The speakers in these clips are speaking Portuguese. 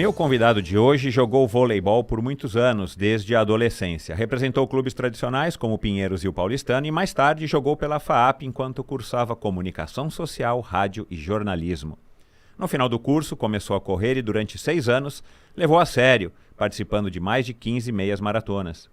Meu convidado de hoje jogou voleibol por muitos anos, desde a adolescência. Representou clubes tradicionais como o Pinheiros e o Paulistano e mais tarde jogou pela FAAP enquanto cursava comunicação social, rádio e jornalismo. No final do curso, começou a correr e durante 6 anos levou a sério, participando de mais de 15 meias maratonas.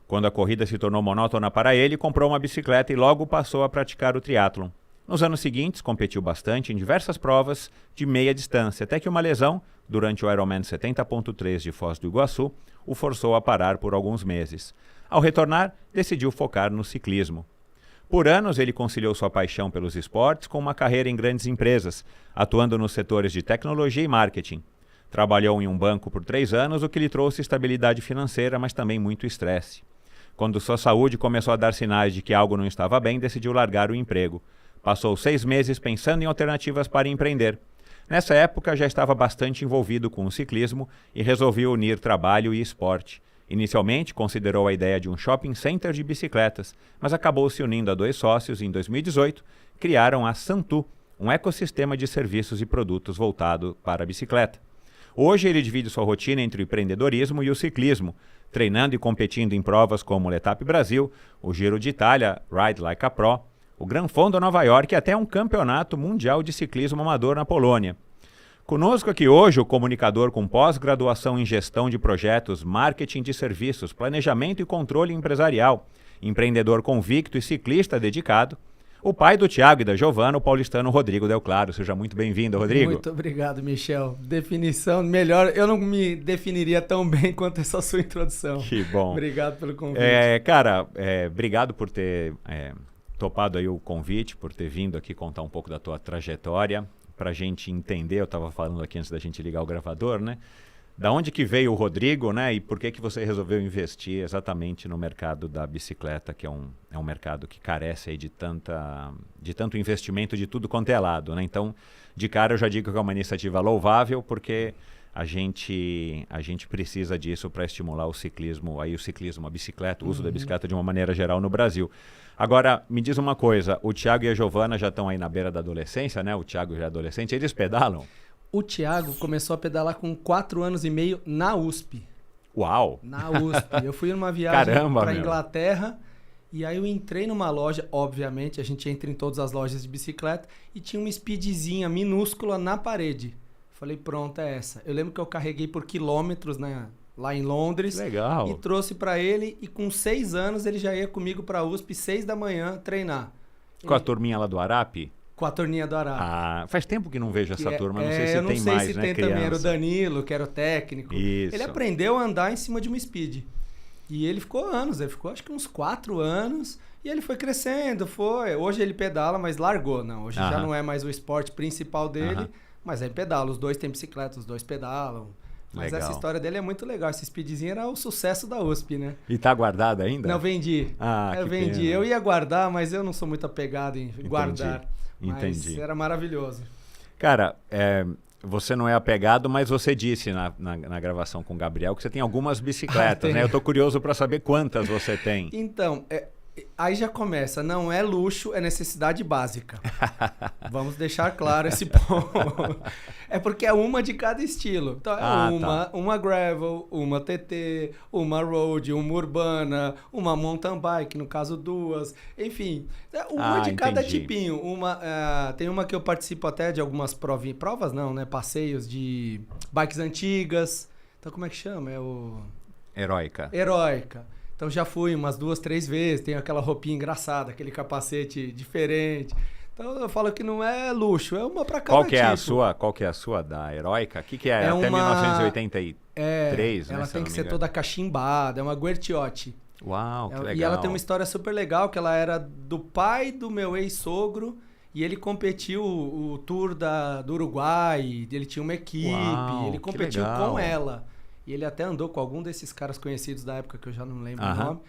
Quando a corrida se tornou monótona para ele, comprou uma bicicleta e logo passou a praticar o triatlon. Nos anos seguintes, competiu bastante em diversas provas de meia distância, até que uma lesão, durante o Ironman 70.3 de Foz do Iguaçu, o forçou a parar por alguns meses. Ao retornar, decidiu focar no ciclismo. Por anos, ele conciliou sua paixão pelos esportes com uma carreira em grandes empresas, atuando nos setores de tecnologia e marketing. Trabalhou em um banco por 3 anos, o que lhe trouxe estabilidade financeira, mas também muito estresse. Quando sua saúde começou a dar sinais de que algo não estava bem, decidiu largar o emprego. Passou 6 meses pensando em alternativas para empreender. Nessa época já estava bastante envolvido com o ciclismo e resolveu unir trabalho e esporte. Inicialmente considerou a ideia de um shopping center de bicicletas, mas acabou se unindo a 2 sócios e em 2018 criaram a Santu, um ecossistema de serviços e produtos voltado para a bicicleta. Hoje ele divide sua rotina entre o empreendedorismo e o ciclismo, treinando e competindo em provas como o Letap Brasil, o Giro de Itália, Ride Like a Pro, o Gran Fondo Nova York e até um campeonato mundial de ciclismo amador na Polônia. Conosco aqui hoje o comunicador com pós-graduação em gestão de projetos, marketing de serviços, planejamento e controle empresarial, empreendedor convicto e ciclista dedicado, o pai do Thiago e da Giovana, o paulistano Rodrigo Del Claro. Seja muito bem-vindo, Rodrigo. Muito obrigado, Michel. Definição melhor, eu não me definiria tão bem quanto essa sua introdução. Que bom. Obrigado pelo convite. Obrigado por ter topado aí o convite, por ter vindo aqui contar um pouco da tua trajetória, para a gente entender. Eu estava falando aqui antes da gente ligar o gravador, né? Da onde que veio o Rodrigo, né? E por que que você resolveu investir exatamente no mercado da bicicleta, que é um mercado que carece aí de tanto investimento de tudo quanto é lado, né? Então, de cara eu já digo que é uma iniciativa louvável, porque a gente precisa disso para estimular o ciclismo, a bicicleta, o uso da bicicleta de uma maneira geral no Brasil. Agora, me diz uma coisa, o Thiago e a Giovana já estão aí na beira da adolescência, né? O Thiago já é adolescente, eles pedalam? O Thiago começou a pedalar com 4 anos e meio na USP. Uau! Na USP. Eu fui numa viagem para Inglaterra e aí eu entrei numa loja, obviamente, a gente entra em todas as lojas de bicicleta, e tinha uma speedzinha minúscula na parede. Falei, pronto, é essa. Eu lembro que eu carreguei por quilômetros, né, lá em Londres. Legal. E trouxe para ele, e com 6 anos ele já ia comigo para a USP, 6 da manhã, treinar. Com a turminha lá do Arape? Com a turminha do Arape. Ah, faz tempo que não vejo essa turma, não sei se tem mais, né? Eu não sei se tem também, era o Danilo, que era o técnico. Isso. Ele aprendeu a andar em cima de uma speed. E ele ficou anos, ele ficou acho que uns 4 anos, e ele foi crescendo, foi. Hoje ele pedala, mas largou, não. Hoje já não é mais o esporte principal dele, mas aí pedala. Os 2 têm bicicleta, os 2 pedalam. Mas legal. Essa história dele é muito legal. Esse speedzinho era o sucesso da USP, né? E tá guardado ainda? Não, vendi. Eu vendi. Pena. Eu ia guardar, mas eu não sou muito apegado em guardar. Mas era maravilhoso. Cara, você não é apegado, mas você disse na gravação com o Gabriel que você tem algumas bicicletas, né? Eu tô curioso para saber quantas você tem. Então, aí já começa. Não é luxo, é necessidade básica. Vamos deixar claro esse ponto. É porque é uma de cada estilo. Então, uma gravel, uma TT, uma road, uma urbana, uma mountain bike, no caso 2. Enfim, uma de cada tipinho. Tem uma que eu participo até de algumas provas não, né? Passeios de bikes antigas. Então, como é que chama? É o... Heróica. Então já fui umas 2, 3 vezes, tenho aquela roupinha engraçada, aquele capacete diferente. Então eu falo que não é luxo, é uma pra cada Qual que é a sua da Heróica? O que é? Até 1983, né? Ela tem que ser toda cachimbada, é uma Guerciotti. Uau, que legal. E ela tem uma história super legal, que ela era do pai do meu ex-sogro, e ele competiu o Tour do Uruguai, ele tinha uma equipe, ele competiu com ela. E ele até andou com algum desses caras conhecidos da época, que eu já não lembro o nome.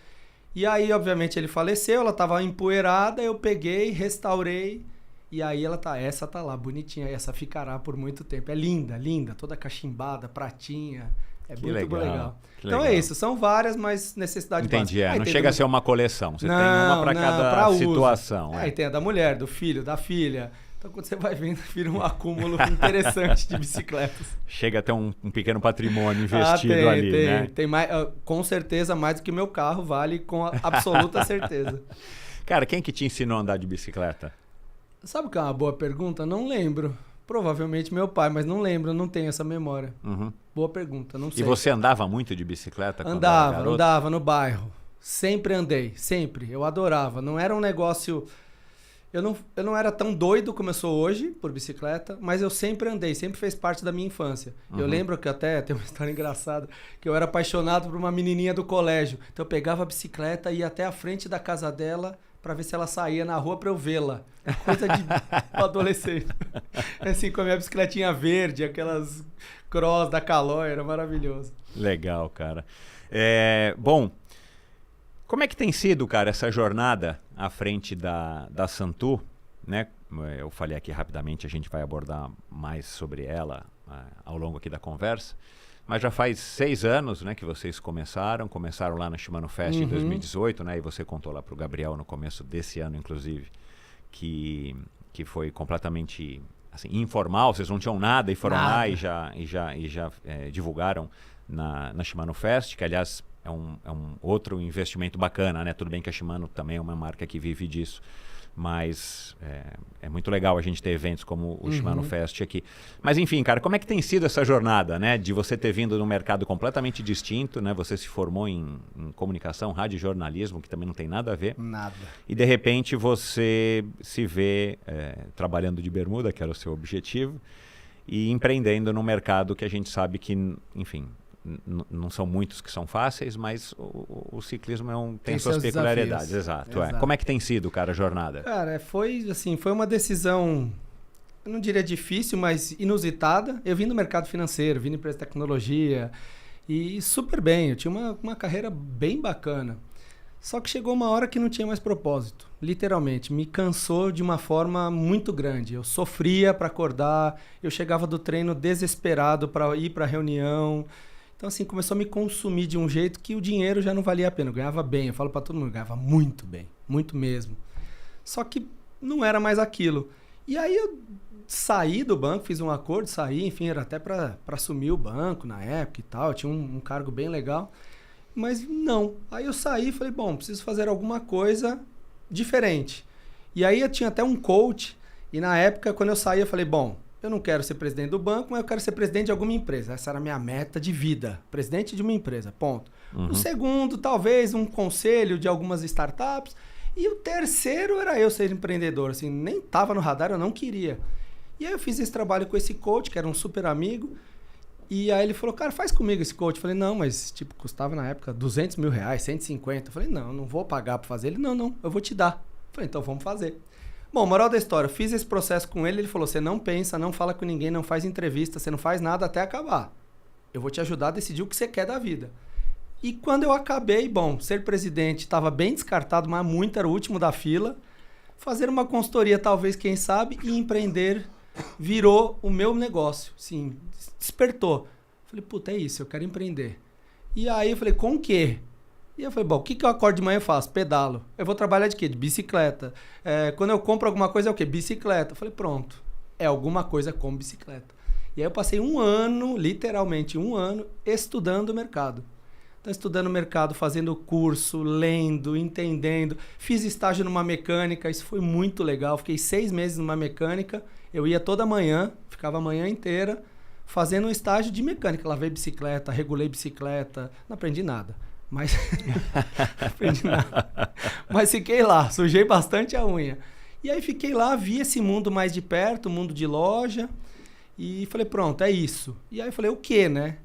E aí, obviamente, ele faleceu, ela tava empoeirada, eu peguei, restaurei. E aí essa tá lá, bonitinha. Essa ficará por muito tempo. É linda, linda, toda cachimbada, pratinha. É que muito legal. Então é isso, são várias, mas necessidade básica. Entendi, não chega a ser uma coleção. Você tem uma para cada situação. Aí tem a da mulher, do filho, da filha. Então, quando você vai vendo, vira um acúmulo interessante de bicicletas. Chega a ter um pequeno patrimônio investido ali, né? Tem mais, com certeza mais do que meu carro vale, com absoluta certeza. Cara, quem que te ensinou a andar de bicicleta? Sabe o que é uma boa pergunta? Não lembro. Provavelmente meu pai, mas não lembro, não tenho essa memória. Boa pergunta, não sei. E você andava muito de bicicleta quando era garoto? Andava no bairro. Sempre andei, sempre. Eu adorava. Não era um negócio... Eu não era tão doido como eu sou hoje, por bicicleta, mas eu sempre andei, sempre fez parte da minha infância. Eu lembro que até, tem uma história engraçada, que eu era apaixonado por uma menininha do colégio. Então eu pegava a bicicleta e ia até a frente da casa dela para ver se ela saía na rua para eu vê-la. Coisa de adolescente. Assim, com a minha bicicletinha verde, aquelas cross da Caloi, era maravilhoso. Legal, cara. Bom... Como é que tem sido, cara, essa jornada à frente da Santu, né? Eu falei aqui rapidamente, a gente vai abordar mais sobre ela ao longo aqui da conversa, mas já faz 6 anos, né, que vocês começaram lá na Shimano Fest em 2018, né? E você contou lá para o Gabriel no começo desse ano, inclusive, que foi completamente assim, informal, vocês não tinham nada e foram lá e já divulgaram na Shimano Fest, que aliás... É um outro investimento bacana, né? Tudo bem que a Shimano também é uma marca que vive disso, mas é muito legal a gente ter eventos como o Shimano Fest aqui. Mas enfim, cara, como é que tem sido essa jornada, né? De você ter vindo num mercado completamente distinto, né? Você se formou em comunicação, rádio e jornalismo, que também não tem nada a ver. Nada. E de repente você se vê trabalhando de bermuda, que era o seu objetivo, e empreendendo num mercado que a gente sabe que, enfim... Não são muitos que são fáceis, mas o ciclismo tem suas peculiaridades. Exato. Como é que tem sido, cara, a jornada? Cara, foi uma decisão, eu não diria difícil, mas inusitada. Eu vim do mercado financeiro, vim da empresa de tecnologia e super bem. Eu tinha uma carreira bem bacana. Só que chegou uma hora que não tinha mais propósito. Literalmente, me cansou de uma forma muito grande. Eu sofria para acordar, eu chegava do treino desesperado para ir para a reunião. Então, assim, começou a me consumir de um jeito que o dinheiro já não valia a pena. Eu ganhava bem, eu falo pra todo mundo, eu ganhava muito bem, muito mesmo. Só que não era mais aquilo. E aí eu saí do banco, fiz um acordo, saí, enfim, era até pra assumir o banco na época e tal. Eu tinha um cargo bem legal. Mas não. Aí eu saí e falei, bom, preciso fazer alguma coisa diferente. E aí eu tinha até um coach. E na época, quando eu saí, eu falei, bom... Eu não quero ser presidente do banco, mas eu quero ser presidente de alguma empresa. Essa era a minha meta de vida. Presidente de uma empresa, ponto. O segundo, talvez, um conselho de algumas startups. E o terceiro era eu ser empreendedor. Assim, nem estava no radar, eu não queria. E aí eu fiz esse trabalho com esse coach, que era um super amigo. E aí ele falou, cara, faz comigo esse coach. Eu falei, não, mas tipo, custava na época 200 mil reais, 150. Eu falei, não vou pagar para fazer. Ele, não, eu vou te dar. Eu falei, então vamos fazer. Bom, moral da história, eu fiz esse processo com ele, ele falou, você não pensa, não fala com ninguém, não faz entrevista, você não faz nada até acabar. Eu vou te ajudar a decidir o que você quer da vida. E quando eu acabei, bom, ser presidente estava bem descartado, mas muito era o último da fila. Fazer uma consultoria, talvez, quem sabe, e empreender virou o meu negócio. Sim, despertou. Falei, puta, é isso, eu quero empreender. E aí eu falei, com o quê? E eu falei, bom, o que eu acordo de manhã e faço? Pedalo. Eu vou trabalhar de quê? De bicicleta. Quando eu compro alguma coisa é o quê? Bicicleta. Eu falei, pronto. É alguma coisa com bicicleta. E aí eu passei 1 ano, literalmente 1 ano, estudando o mercado. Então, estudando o mercado, fazendo curso, lendo, entendendo. Fiz estágio numa mecânica, isso foi muito legal. Fiquei 6 meses numa mecânica. Eu ia toda manhã, ficava a manhã inteira, fazendo um estágio de mecânica. Lavei bicicleta, regulei bicicleta, não aprendi nada. Mas aprendi nada. Mas fiquei lá, sujei bastante a unha. E aí fiquei lá, vi esse mundo mais de perto, mundo de loja, e falei, pronto, é isso. E aí falei, o quê, né?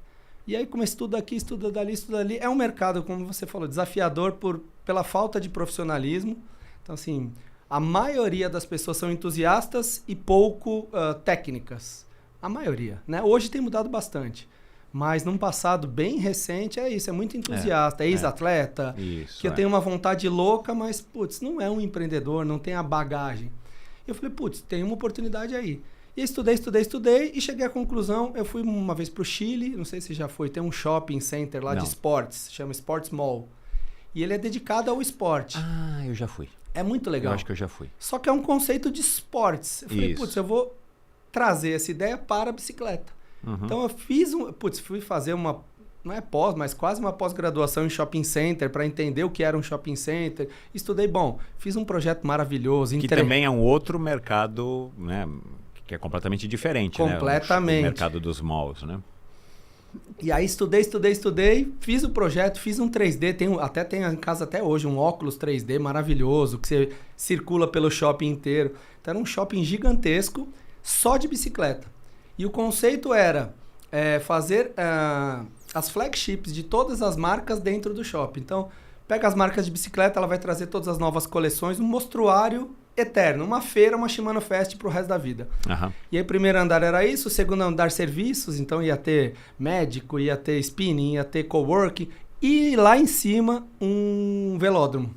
E aí comecei estudo aqui, estudo dali, estudo ali. É um mercado, como você falou, desafiador pela falta de profissionalismo. Então, assim, a maioria das pessoas são entusiastas e pouco técnicas. A maioria, né? Hoje tem mudado bastante. Mas num passado bem recente é isso, é muito entusiasta, é ex-atleta, que eu tenho uma vontade louca, mas, putz, não é um empreendedor, não tem a bagagem. Eu falei, putz, tem uma oportunidade aí. E estudei e cheguei à conclusão, eu fui uma vez para o Chile, não sei se já foi, tem um shopping center lá de esportes, chama Sports Mall. E ele é dedicado ao esporte. Ah, Ah, eu já fui. É muito legal. Eu acho que eu já fui. Só que é um conceito de esportes. Eu falei, putz, eu vou trazer essa ideia para a bicicleta. Então eu fui fazer uma, não é pós, mas quase uma pós-graduação em shopping center para entender o que era um shopping center. Estudei, fiz um projeto maravilhoso. Que também é um outro mercado, né, que é completamente diferente, completamente. Né? O mercado dos malls, né? E aí estudei, fiz o projeto, fiz um 3D, tenho em casa até hoje um óculos 3D maravilhoso, que você circula pelo shopping inteiro. Então era um shopping gigantesco, só de bicicleta. E o conceito era fazer as flagships de todas as marcas dentro do shopping. Então, pega as marcas de bicicleta, ela vai trazer todas as novas coleções, um mostruário eterno, uma feira, uma Shimano Fest pro resto da vida. E aí o primeiro andar era isso, o segundo andar serviços, então ia ter médico, ia ter spinning, ia ter coworking, e lá em cima um velódromo.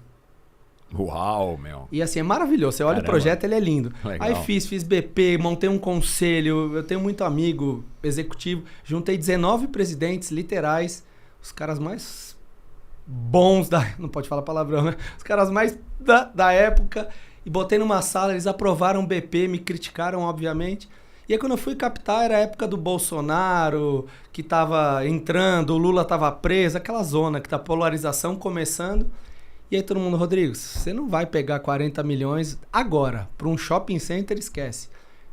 Uau, meu! E assim, é maravilhoso, você olha o projeto, ele é lindo. Legal. Aí fiz BP, montei um conselho, eu tenho muito amigo executivo, juntei 19 presidentes literais, os caras mais bons não pode falar palavrão, né? Os caras mais da época, e botei numa sala, eles aprovaram o BP, me criticaram, obviamente. E aí quando eu fui captar, era a época do Bolsonaro, que tava entrando, o Lula tava preso, aquela zona que tá polarização começando. E aí todo mundo, Rodrigo, você não vai pegar 40 milhões agora, para um shopping center, esquece.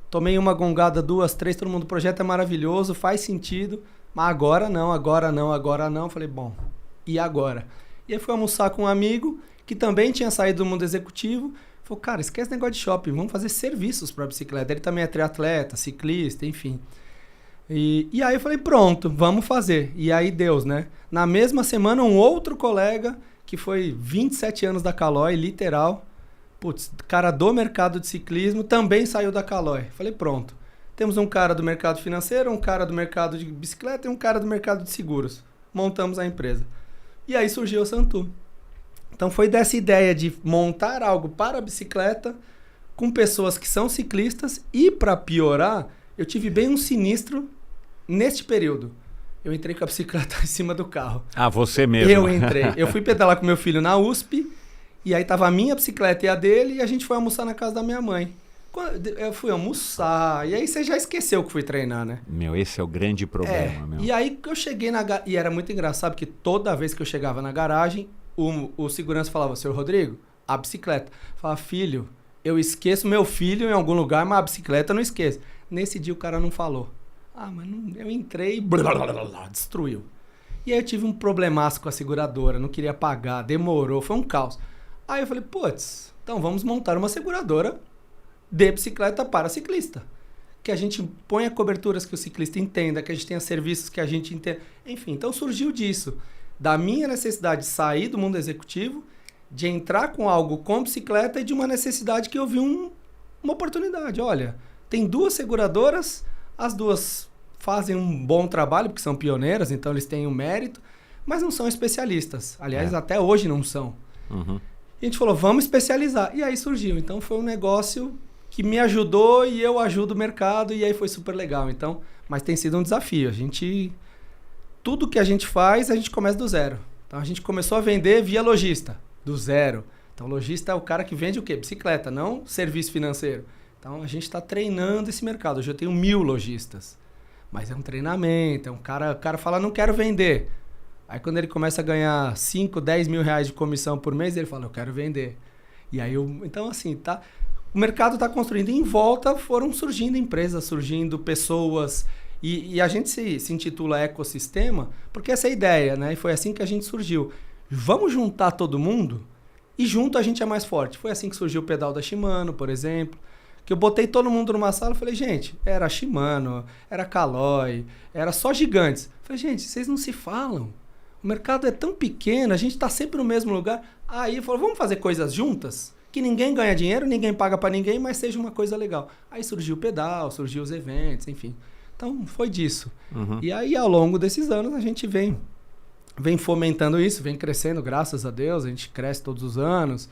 Tomei uma gongada, 2, 3, todo mundo, o projeto é maravilhoso, faz sentido, mas agora não. Falei, bom, e agora? E aí fui almoçar com um amigo, que também tinha saído do mundo executivo. Falei, cara, esquece negócio de shopping, vamos fazer serviços para bicicleta. Ele também é triatleta, ciclista, enfim. E aí eu falei, pronto, vamos fazer. E aí Deus, né? Na mesma semana, um outro colega, que foi 27 anos da Caloi, literal, cara do mercado de ciclismo, também saiu da Caloi. Falei, pronto. Temos um cara do mercado financeiro, um cara do mercado de bicicleta e um cara do mercado de seguros. Montamos a empresa. E aí surgiu a Santu. Então foi dessa ideia de montar algo para a bicicleta com pessoas que são ciclistas e, para piorar, eu tive bem um sinistro neste período. Eu entrei com a bicicleta em cima do carro. Ah, você mesmo? Eu entrei. Eu fui pedalar com meu filho na USP e aí tava a minha bicicleta e a dele e a gente foi almoçar na casa da minha mãe. Eu fui almoçar e aí você já esqueceu que fui treinar, né? Meu, esse é o grande problema, meu. E aí que eu cheguei e era muito engraçado porque toda vez que eu chegava na garagem, o segurança falava, senhor Rodrigo, a bicicleta. Falava, filho, eu esqueço meu filho em algum lugar, mas a bicicleta eu não esqueço. Nesse dia o cara não falou. Ah, mas não, eu entrei e destruiu. E aí eu tive um problemaço com a seguradora, não queria pagar, demorou, foi um caos. Aí eu falei, putz, então vamos montar uma seguradora de bicicleta para ciclista. Que a gente ponha coberturas que o ciclista entenda, que a gente tenha serviços que a gente entenda. Enfim, então surgiu disso. Da minha necessidade de sair do mundo executivo, de entrar com algo com bicicleta e de uma necessidade que eu vi uma oportunidade. Olha, tem 2 seguradoras, as 2 fazem um bom trabalho, porque são pioneiras, então eles têm um mérito, mas não são especialistas. Aliás, até hoje não são. E a gente falou, vamos especializar. E aí surgiu. Então foi um negócio que me ajudou e eu ajudo o mercado, e aí foi super legal. Então, mas tem sido um desafio. Tudo que a gente faz, a gente começa do zero. Então a gente começou a vender via lojista, do zero. Então lojista é o cara que vende o quê? Bicicleta, não serviço financeiro. Então a gente está treinando esse mercado. Hoje eu tenho 1000 lojistas. Mas é um treinamento, o cara fala, não quero vender. Aí quando ele começa a ganhar 5, 10 mil reais de comissão por mês, ele fala, eu quero vender. E aí então assim, o mercado está construindo. E em volta foram surgindo empresas, surgindo pessoas. E a gente se intitula ecossistema, porque essa é a ideia, né? E foi assim que a gente surgiu. Vamos juntar todo mundo e junto a gente é mais forte. Foi assim que surgiu o pedal da Shimano, por exemplo. Que eu botei todo mundo numa sala e falei, gente, era Shimano, era Caloi, era só gigantes. Falei, gente, vocês não se falam. O mercado é tão pequeno, a gente está sempre no mesmo lugar. Aí eu falei, vamos fazer coisas juntas? Que ninguém ganha dinheiro, ninguém paga para ninguém, mas seja uma coisa legal. Aí surgiu o pedal, surgiu os eventos, enfim. Então, foi disso. E aí, ao longo desses anos, a gente vem fomentando isso, vem crescendo, graças a Deus. A gente cresce todos os anos.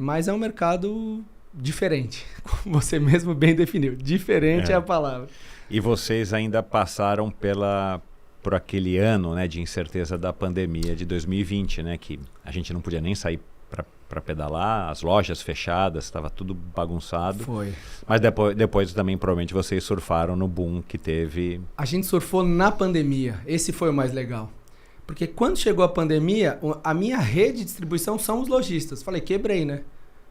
Mas é um mercado diferente, como você mesmo bem definiu. Diferente é a palavra. E vocês ainda passaram por aquele ano, né, de incerteza da pandemia de 2020, né, que a gente não podia nem sair para pedalar, as lojas fechadas, estava tudo bagunçado. Foi. Mas depois também, provavelmente, vocês surfaram no boom que teve. A gente surfou na pandemia. Esse foi o mais legal. Porque quando chegou a pandemia, a minha rede de distribuição são os lojistas. Falei, quebrei, né?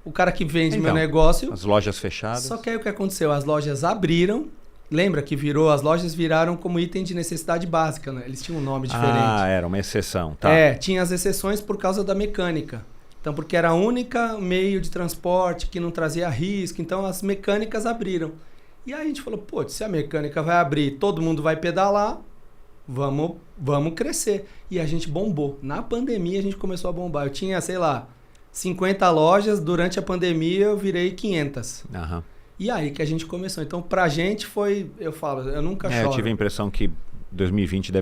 O cara que vende meu negócio... As lojas fechadas. Só que aí o que aconteceu? As lojas abriram. Lembra que as lojas viraram como item de necessidade básica, né? Eles tinham um nome diferente. Era uma exceção, tá. Tinha as exceções por causa da mecânica. Então, porque era a única meio de transporte que não trazia risco. Então, as mecânicas abriram. E aí a gente falou, pô, se a mecânica vai abrir, todo mundo vai pedalar, vamos crescer. E a gente bombou. Na pandemia, a gente começou a bombar. Eu tinha, sei lá, 50 lojas. Durante a pandemia, eu virei 500. Aham. E aí que a gente começou. Então, pra gente foi... Eu falo, eu nunca choro. Eu tive a impressão que 2020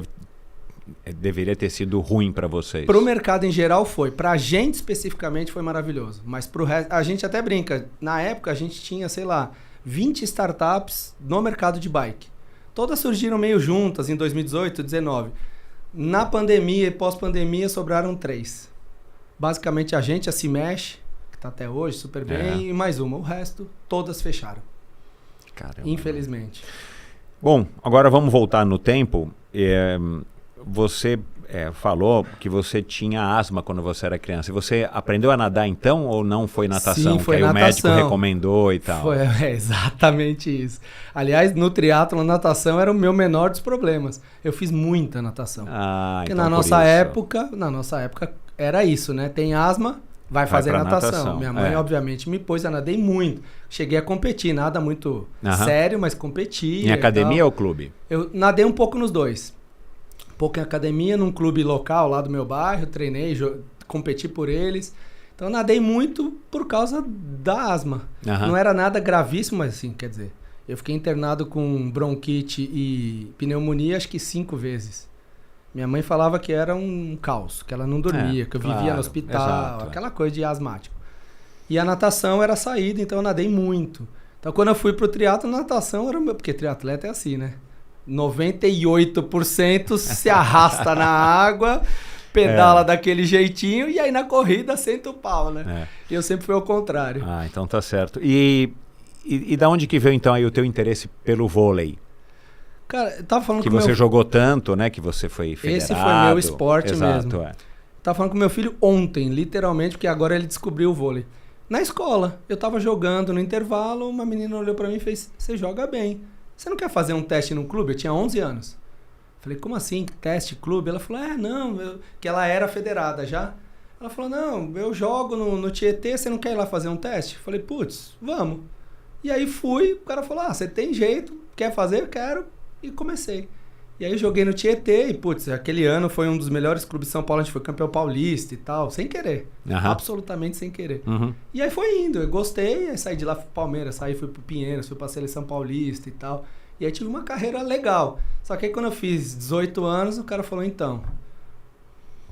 deveria ter sido ruim para vocês. Pro mercado em geral foi. Pra gente especificamente foi maravilhoso. Mas pro resto... A gente até brinca. Na época, a gente tinha, sei lá, 20 startups no mercado de bike. Todas surgiram meio juntas em 2018, 2019. Na pandemia e pós-pandemia, sobraram 3. Basicamente, a Se Mexe... Tá até hoje, super bem, e mais uma. O resto, todas fecharam. Caramba. Infelizmente. Bom, agora vamos voltar no tempo. Você falou que você tinha asma quando você era criança. E você aprendeu a nadar então ou não foi natação? Sim, foi que aí natação. O médico recomendou e tal. Foi exatamente isso. Aliás, no triatlo, a natação era o meu menor dos problemas. Eu fiz muita natação. Porque então na nossa época era isso, né? Tem asma... Vai fazer natação. Minha mãe, obviamente, me pôs, eu nadei muito. Cheguei a competir, nada muito sério, mas competi. Em academia ou clube? Eu nadei um pouco nos dois. Um pouco em academia, num clube local lá do meu bairro, treinei, competi por eles. Então, eu nadei muito por causa da asma. Não era nada gravíssimo, mas assim, quer dizer, eu fiquei internado com bronquite e pneumonia acho que 5 vezes. Minha mãe falava que era um caos, que ela não dormia, que eu vivia no hospital, aquela coisa de asmático. E a natação era a saída, então eu nadei muito. Então quando eu fui pro triatlo, natação era porque triatleta é assim, né? 98% se arrasta na água, pedala daquele jeitinho e aí na corrida senta o pau, né? E eu sempre fui ao contrário. Então tá certo. E da onde que veio então aí o teu interesse pelo vôlei? Cara, eu tava falando que você jogou tanto, né? Que você foi federado. Esse foi meu esporte mesmo. Tava falando com meu filho ontem, literalmente, porque agora ele descobriu o vôlei. Na escola, eu tava jogando no intervalo, uma menina olhou pra mim e fez, você joga bem. Você não quer fazer um teste no clube? Eu tinha 11 anos. Falei, como assim, teste, clube? Ela falou, que ela era federada já. Ela falou, não, eu jogo no Tietê, você não quer ir lá fazer um teste? Falei, putz, vamos. E aí fui, o cara falou, você tem jeito, quer fazer? Eu quero. E comecei. E aí eu joguei no Tietê e, putz, aquele ano foi um dos melhores clubes de São Paulo, a gente foi campeão paulista e tal, sem querer. Absolutamente sem querer. E aí foi indo, eu gostei, aí saí de lá, fui pro Palmeiras, fui pro Pinheiros, fui pra Seleção Paulista e tal. E aí tive uma carreira legal. Só que aí quando eu fiz 18 anos, o cara falou, então,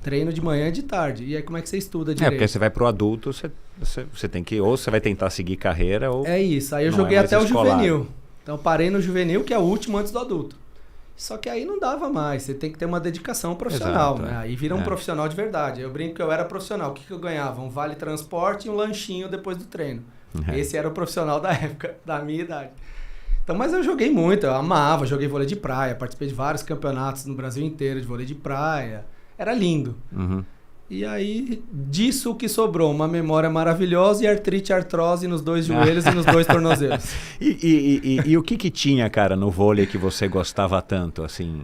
treino de manhã e de tarde. E aí como é que você estuda direito? Porque você vai pro adulto, você tem que, ou você vai tentar seguir carreira, ou... É isso, aí eu joguei até o juvenil. Então parei no juvenil, que é o último antes do adulto. Só que aí não dava mais, você tem que ter uma dedicação profissional, né? Aí vira um profissional de verdade. Eu brinco que eu era profissional, o que eu ganhava? Um vale transporte e um lanchinho depois do treino. Esse era o profissional da época, da minha idade. Então, mas eu joguei muito, eu amava, joguei vôlei de praia, participei de vários campeonatos no Brasil inteiro de vôlei de praia. Era lindo. E aí, disso o que sobrou, uma memória maravilhosa e artrose nos 2 joelhos e nos 2 tornozelos. E o que tinha, cara, no vôlei que você gostava tanto, assim?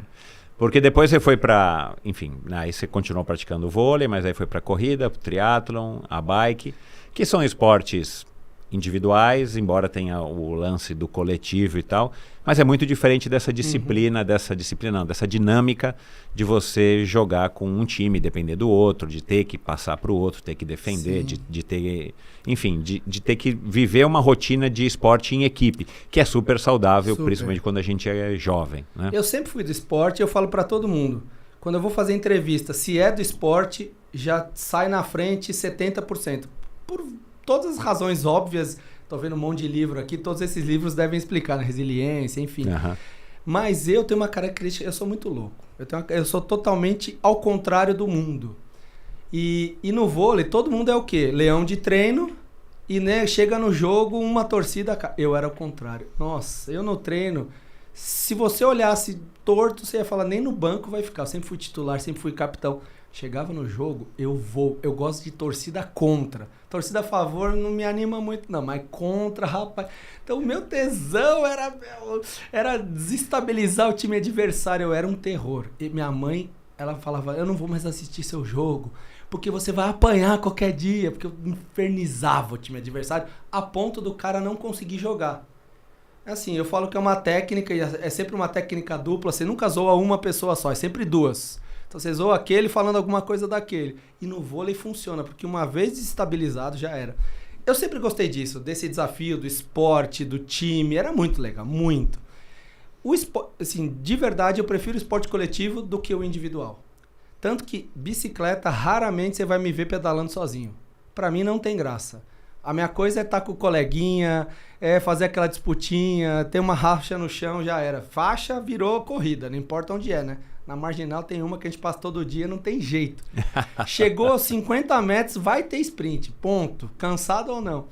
Porque depois você foi pra, enfim, aí você continuou praticando o vôlei, mas aí foi pra corrida, pro triatlon, a bike, que são esportes individuais, embora tenha o lance do coletivo e tal, mas é muito diferente dessa disciplina, dessa dinâmica de você jogar com um time, depender do outro, de ter que passar para o outro, ter que defender, de ter, enfim, de ter que viver uma rotina de esporte em equipe, que é super saudável, principalmente quando a gente é jovem, né? Eu sempre fui do esporte e eu falo para todo mundo, quando eu vou fazer entrevista, se é do esporte, já sai na frente 70%. Por todas as razões óbvias, tô vendo um monte de livro aqui, todos esses livros devem explicar, né? Resiliência, enfim. Mas eu tenho uma característica, eu sou muito louco. Eu sou totalmente ao contrário do mundo. E no vôlei, todo mundo é o quê? Leão de treino e, né, chega no jogo, uma torcida... Eu era o contrário. Nossa, eu no treino, se você olhasse torto, você ia falar, nem no banco vai ficar. Eu sempre fui titular, sempre fui capitão. Chegava no jogo, eu gosto de torcida contra. Torcida a favor não me anima muito não, mas contra, rapaz. Então o meu tesão era desestabilizar o time adversário, eu era um terror. E minha mãe, ela falava, eu não vou mais assistir seu jogo, porque você vai apanhar qualquer dia, porque eu infernizava o time adversário, a ponto do cara não conseguir jogar. Assim, eu falo que é uma técnica, e é sempre uma técnica dupla, você nunca zoa uma pessoa só, é sempre duas. Então você zoa aquele falando alguma coisa daquele. E no vôlei funciona, porque uma vez desestabilizado já era. Eu sempre gostei disso, desse desafio, do esporte, do time. Era muito legal, muito. O esporte, assim, de verdade, eu prefiro o esporte coletivo do que o individual. Tanto que bicicleta, raramente você vai me ver pedalando sozinho. Pra mim não tem graça. A minha coisa é estar com o coleguinha, é fazer aquela disputinha, ter uma racha no chão, já era. Faixa virou corrida, não importa onde é, né? Na Marginal tem uma que a gente passa todo dia, não tem jeito. Chegou aos 50 metros, vai ter sprint, ponto. Cansado ou não.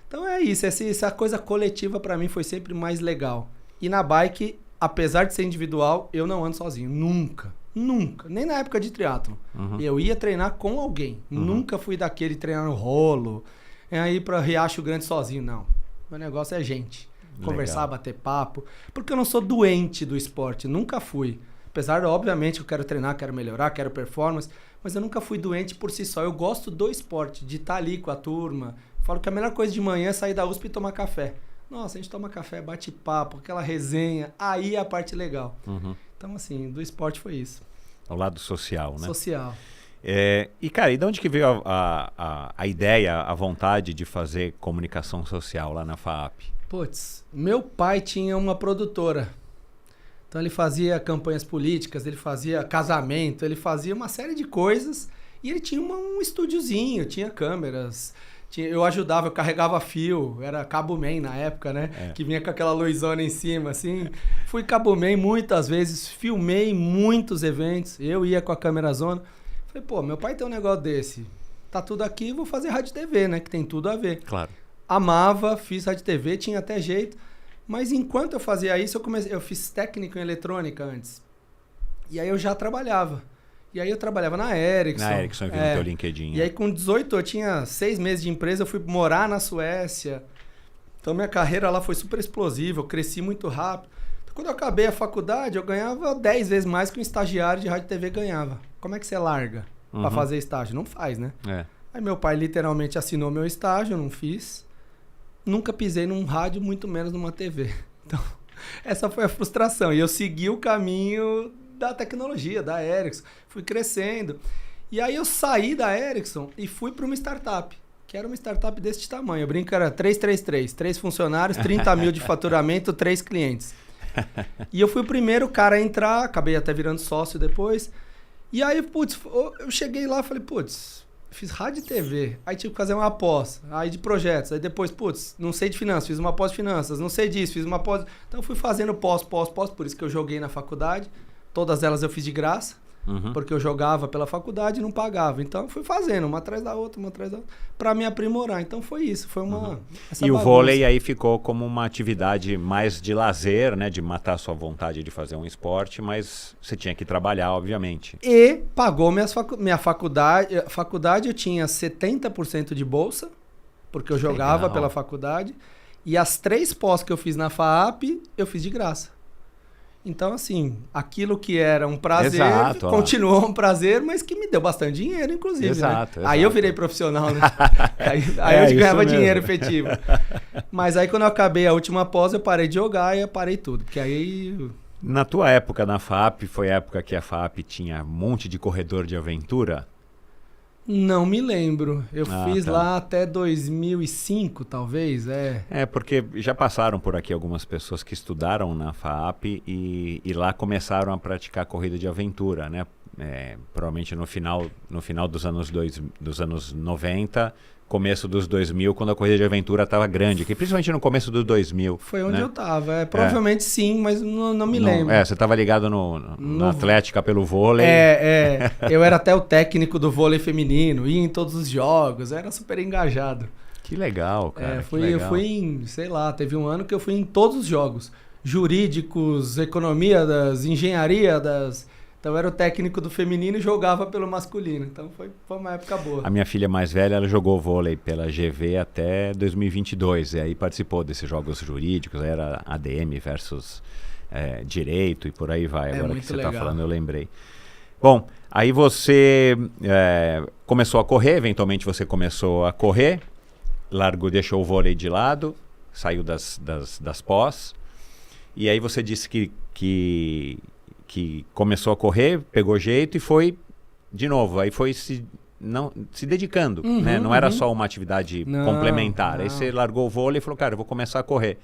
Então é isso, essa coisa coletiva pra mim foi sempre mais legal. E na bike, apesar de ser individual, eu não ando sozinho, nunca. Nunca, nem na época de triatlon. Eu ia treinar com alguém. Nunca fui daquele treinar no rolo, ir pra Riacho Grande sozinho, não. Meu negócio é gente. Conversar, bater papo. Porque eu não sou doente do esporte, nunca fui. Apesar, obviamente, eu quero treinar, quero melhorar, quero performance, mas eu nunca fui doente por si só. Eu gosto do esporte, de estar ali com a turma. Falo que a melhor coisa de manhã é sair da USP e tomar café. Nossa, a gente toma café, bate papo, aquela resenha, aí é a parte legal. Então, assim, do esporte foi isso. O lado social, né? Social. E, cara, e de onde que veio a ideia, a vontade de fazer comunicação social lá na FAAP? Putz, meu pai tinha uma produtora. Então ele fazia campanhas políticas, ele fazia casamento, ele fazia uma série de coisas. E ele tinha um estúdiozinho, tinha câmeras. Eu ajudava, eu carregava fio, era cabo man na época, né? Que vinha com aquela luzona em cima, assim. Fui cabo man muitas vezes, filmei muitos eventos. Eu ia com a câmera zona. Falei, pô, meu pai tem um negócio desse. Tá tudo aqui, vou fazer rádio e TV, né? Que tem tudo a ver. Claro. Amava, fiz rádio e TV, tinha até jeito. Mas enquanto eu fazia isso, eu fiz técnico em eletrônica antes. E aí eu já trabalhava. E aí eu trabalhava na Ericsson. Na Ericsson, eu vi no teu LinkedIn. E aí com 18, eu tinha 6 meses de empresa, eu fui morar na Suécia. Então minha carreira lá foi super explosiva, eu cresci muito rápido. Então, quando eu acabei a faculdade, eu ganhava 10 vezes mais que um estagiário de rádio e TV ganhava. Como é que você larga pra fazer estágio? Não faz, né? Aí meu pai literalmente assinou meu estágio, eu não fiz. Nunca pisei num rádio, muito menos numa TV. Então, essa foi a frustração. E eu segui o caminho da tecnologia, da Ericsson. Fui crescendo. E aí eu saí da Ericsson e fui para uma startup, que era uma startup desse tamanho. Eu brinco que era 333, 3 funcionários, 30 mil de faturamento, 3 clientes. E eu fui o primeiro cara a entrar, acabei até virando sócio depois. E aí, putz, eu cheguei lá e falei, putz, fiz rádio e TV, aí tive que fazer uma pós, aí de projetos, aí depois, putz, não sei de finanças, fiz uma pós de finanças, não sei disso, fiz uma pós... Então eu fui fazendo pós, por isso que eu joguei na faculdade, todas elas eu fiz de graça, porque eu jogava pela faculdade e não pagava, então eu fui fazendo uma atrás da outra, pra me aprimorar, então foi isso, foi uma... E o vôlei aí ficou como uma atividade mais de lazer, né, de matar a sua vontade de fazer um esporte, mas você tinha que trabalhar, obviamente. E pagou minha faculdade, faculdade eu tinha 70% de bolsa, porque eu jogava pela faculdade, e as 3 pós que eu fiz na FAAP, eu fiz de graça. Então, assim, aquilo que era um prazer, continuou um prazer, mas que me deu bastante dinheiro, inclusive. Exato. Aí eu virei profissional, né? aí eu ganhava dinheiro efetivo. Mas aí quando eu acabei a última pós, eu parei de jogar e eu parei tudo. Porque aí... Na tua época na FAAP, foi a época que a FAAP tinha um monte de corredor de aventura? Não me lembro. Eu fiz lá até 2005, talvez. Porque já passaram por aqui algumas pessoas que estudaram na FAAP e lá começaram a praticar corrida de aventura, né? provavelmente no final dos anos 90, começo dos 2000, quando a corrida de aventura estava grande, que principalmente no começo dos 2000. Foi onde eu estava, provavelmente sim, mas não me lembro. Você estava ligado no Atlética pelo vôlei. Eu era até o técnico do vôlei feminino, ia em todos os jogos, era super engajado. Que legal, cara. Eu fui em, sei lá, teve um ano que eu fui em todos os jogos. Jurídicos, economia, engenharia, Então eu era o técnico do feminino e jogava pelo masculino. Então foi uma época boa. A minha filha mais velha, ela jogou vôlei pela GV até 2022. E aí participou desses jogos jurídicos. Aí era ADM versus direito e por aí vai. Agora que você está falando, eu lembrei. Bom, aí você começou a correr. Eventualmente você começou a correr. Deixou o vôlei de lado. Saiu das pós. E aí você disse que começou a correr, pegou jeito e foi de novo. Aí foi se dedicando, né? Não era só uma atividade complementar. Aí você largou o vôlei e falou, cara, eu vou começar a correr.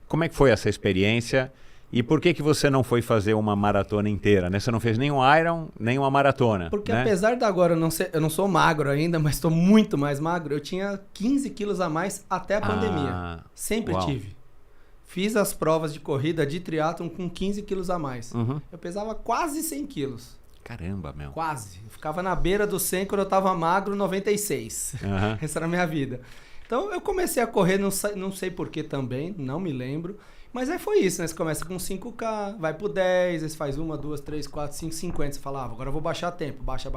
Como é que foi essa experiência? E por que você não foi fazer uma maratona inteira, né? Você não fez nem um Iron, nem uma maratona. Porque né? apesar de agora eu não sou magro ainda, mas estou muito mais magro. Eu tinha 15 quilos a mais até a pandemia. Sempre tive. Fiz as provas de corrida de triatlon com 15 quilos a mais. Eu pesava quase 100 quilos. Caramba, meu. Quase. Eu ficava na beira do 100 quando eu tava magro, 96. Essa era a minha vida. Então eu comecei a correr, não sei porquê também, não me lembro. Mas aí foi isso, né? Você começa com 5K, vai pro 10, aí você faz 1, 2, 3, 4, 5, 50. Você fala, agora eu vou baixar tempo. Baixa.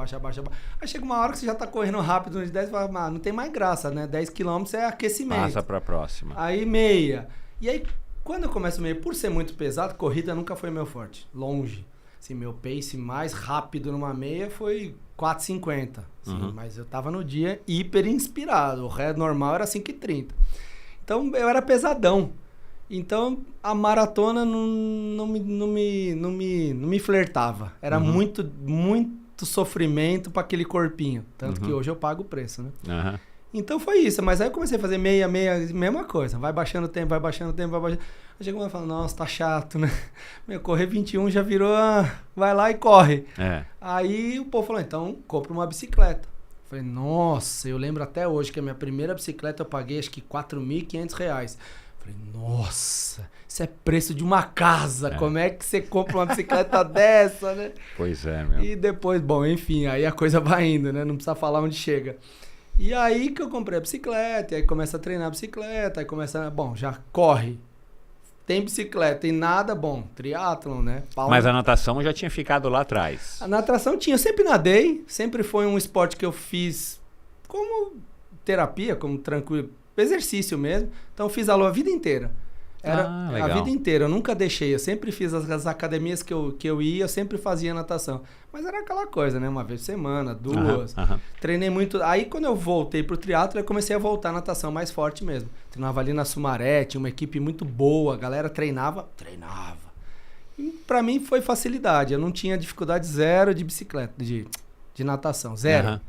Aí chega uma hora que você já tá correndo rápido nos 10 e fala, não tem mais graça, né? 10 km é aquecimento. Passa pra próxima. Aí meia. E aí, quando eu começo meia, por ser muito pesado, corrida nunca foi meu forte. Longe. Assim, meu pace mais rápido numa meia foi 4,50. Assim, mas eu tava no dia hiper inspirado. O resto normal era 5,30. Então, eu era pesadão. Então, a maratona não me flertava. Era muito sofrimento para aquele corpinho. Tanto que hoje eu pago o preço, né? Então foi isso. Mas aí eu comecei a fazer meia, mesma coisa. Vai baixando o tempo. Aí chegou uma e falou, nossa, tá chato, né? Correr 21 já virou, vai lá e corre. Aí o povo falou, então compra uma bicicleta. Falei, nossa, eu lembro até hoje que a minha primeira bicicleta eu paguei acho que R$4.500. Falei, nossa, isso é preço de uma casa. Como é que você compra uma bicicleta dessa, né? Pois é, meu. E depois, bom, enfim, aí a coisa vai indo, né? Não precisa falar onde chega. E aí que eu comprei a bicicleta, e aí começa a treinar a bicicleta, aí começa, bom, já corre. Tem bicicleta, tem nada, bom, triatlon, né? Mas a natação já tinha ficado lá atrás. A natação tinha, eu sempre nadei, sempre foi um esporte que eu fiz como terapia, como tranquilo, exercício mesmo. Então eu fiz aula a vida inteira. A vida inteira, eu nunca deixei. Eu sempre fiz as academias que eu ia, eu sempre fazia natação. Mas era aquela coisa, né? Uma vez por semana, 2. Treinei muito. Aí quando eu voltei pro triatlo, eu comecei a voltar a natação mais forte mesmo. Treinava ali na Sumaré, tinha uma equipe muito boa, a galera treinava. E pra mim foi facilidade. Eu não tinha dificuldade zero de bicicleta, de natação, zero.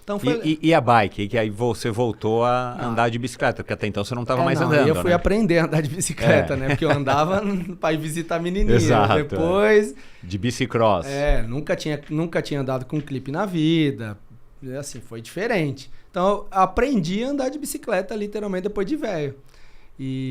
Então foi... e a bike? Que aí você voltou a andar de bicicleta, porque até então você não estava mais andando. Eu fui aprender a andar de bicicleta, né? Porque eu andava para ir visitar a menininha. Exato, depois... De bicicross. Nunca tinha andado com clipe na vida. Assim, foi diferente. Então eu aprendi a andar de bicicleta literalmente depois de velho.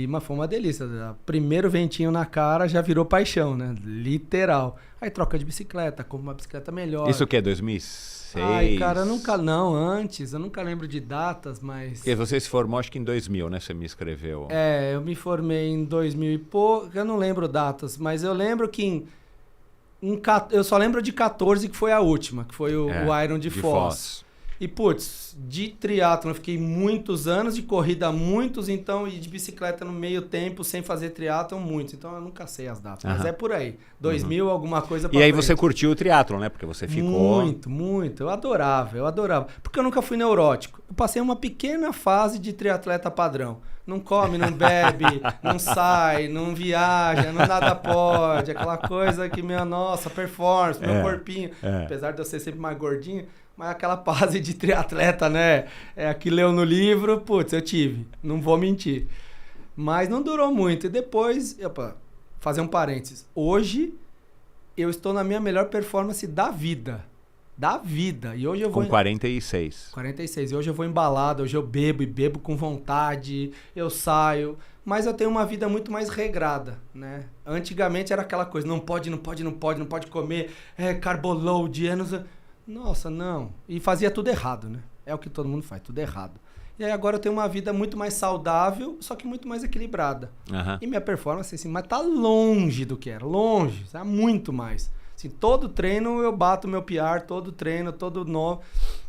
Mas foi uma delícia. Primeiro ventinho na cara já virou paixão, né? Literal. Aí troca de bicicleta, compra uma bicicleta melhor. Isso o quê? 2006? Ai, cara, antes, eu nunca lembro de datas, mas... Porque você se formou acho que em 2000, né? Você me escreveu. Eu me formei em 2000 e pouco, eu não lembro datas, mas eu lembro que eu só lembro de 14, que foi a última, que foi o Iron de Foz. E, putz, de triatlon eu fiquei muitos anos, de corrida muitos, então, e de bicicleta no meio tempo, sem fazer triatlon muitos. Então, eu nunca sei as datas, mas é por aí. 2000, alguma coisa pra E aí frente. você curtiu o triatlon, né? Porque você ficou... Muito. Eu adorava. Porque eu nunca fui neurótico. Eu passei uma pequena fase de triatleta padrão. Não come, não bebe, não sai, não viaja, não nada pode. Aquela coisa que, nossa, performance, meu corpinho. Apesar de eu ser sempre mais gordinho, mas aquela fase de triatleta, né? Que leu no livro, putz, eu tive. Não vou mentir. Mas não durou muito. E depois, fazer um parênteses. Hoje, eu estou na minha melhor performance da vida. Da vida. E hoje eu vou... Com 46. 46. E hoje eu vou embalado, hoje eu bebo e bebo com vontade, eu saio. Mas eu tenho uma vida muito mais regrada, né? Antigamente era aquela coisa, não pode comer, carboload, Nossa, não. E fazia tudo errado, né? É o que todo mundo faz, tudo errado. E aí agora eu tenho uma vida muito mais saudável, só que muito mais equilibrada. Uhum. E minha performance, assim, mas tá longe do que era, longe, tá muito mais. Assim, todo treino eu bato meu PR, todo treino, todo novo.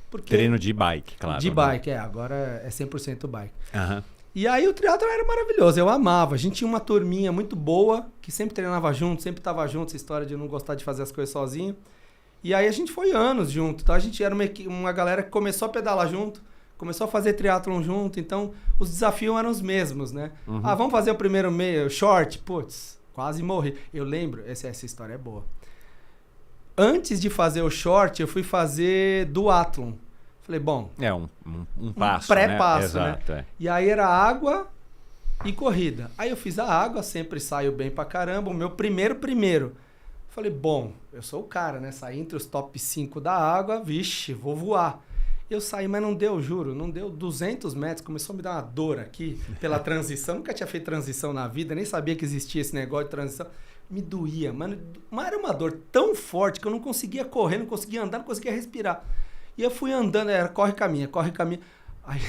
Porque... Treino de bike, claro. De bike, agora é 100% bike. Uhum. E aí o triatlon era maravilhoso, eu amava. A gente tinha uma turminha muito boa, que sempre treinava junto, sempre tava junto, essa história de não gostar de fazer as coisas sozinho. E aí a gente foi anos junto, então a gente era uma galera que começou a pedalar junto, começou a fazer triatlon junto, então os desafios eram os mesmos, né? Uhum. Vamos fazer o primeiro meio short? Putz, quase morri. Eu lembro, essa história é boa. Antes de fazer o short, eu fui fazer duatlon. Falei, bom... É um passo, pré-passo, né? Exato, né? E aí era água e corrida. Aí eu fiz a água, sempre saio bem pra caramba. O meu primeiro. Falei, bom, eu sou o cara, né? Saí entre os top 5 da água, vixe, vou voar. Eu saí, mas não deu, juro, não deu 200 metros. Começou a me dar uma dor aqui pela transição. Nunca tinha feito transição na vida, nem sabia que existia esse negócio de transição. Me doía, mano. Mas era uma dor tão forte que eu não conseguia correr, não conseguia andar, não conseguia respirar. E eu fui andando, era corre, caminha. Aí,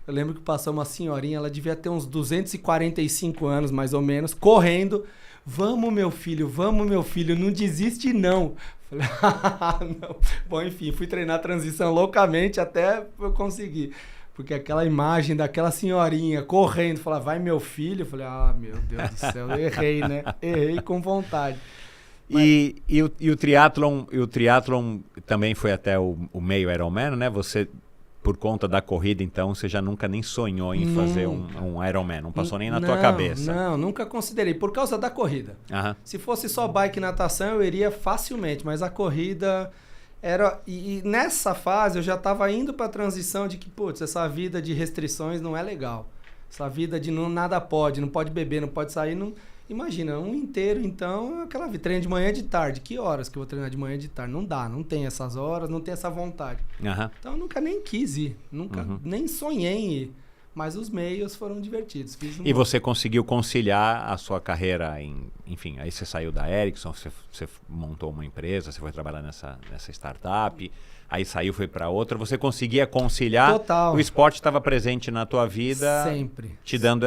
eu lembro que passou uma senhorinha, ela devia ter uns 245 anos, mais ou menos, correndo. Vamos, meu filho, não desiste, não. Falei, não. Bom, enfim, fui treinar a transição loucamente até eu conseguir. Porque aquela imagem daquela senhorinha correndo, falar, vai, meu filho. Eu falei, meu Deus do céu, eu errei, né? Errei com vontade. Mas... E o triatlon também foi até o meio Ironman, né? Você, por conta da corrida, então, você já nunca nem sonhou em fazer um Ironman? Não passou nem na tua cabeça? Não, nunca considerei. Por causa da corrida. Se fosse só bike e natação, eu iria facilmente. Mas a corrida era... E nessa fase, eu já estava indo para a transição de que, putz, essa vida de restrições não é legal. Essa vida de nada pode, não pode beber, não pode sair, não... Imagina, um inteiro, então, aquela treino de manhã e de tarde. Que horas que eu vou treinar de manhã e de tarde? Não dá, não tem essas horas, não tem essa vontade. Então, eu nunca nem quis ir, nem sonhei em ir. Mas os meios foram divertidos. E você conseguiu conciliar a sua carreira enfim, aí você saiu da Ericsson, você montou uma empresa, você foi trabalhar nessa startup, aí saiu, foi para outra, você conseguia conciliar? Total. O esporte estava presente na tua vida? Sempre. Te dando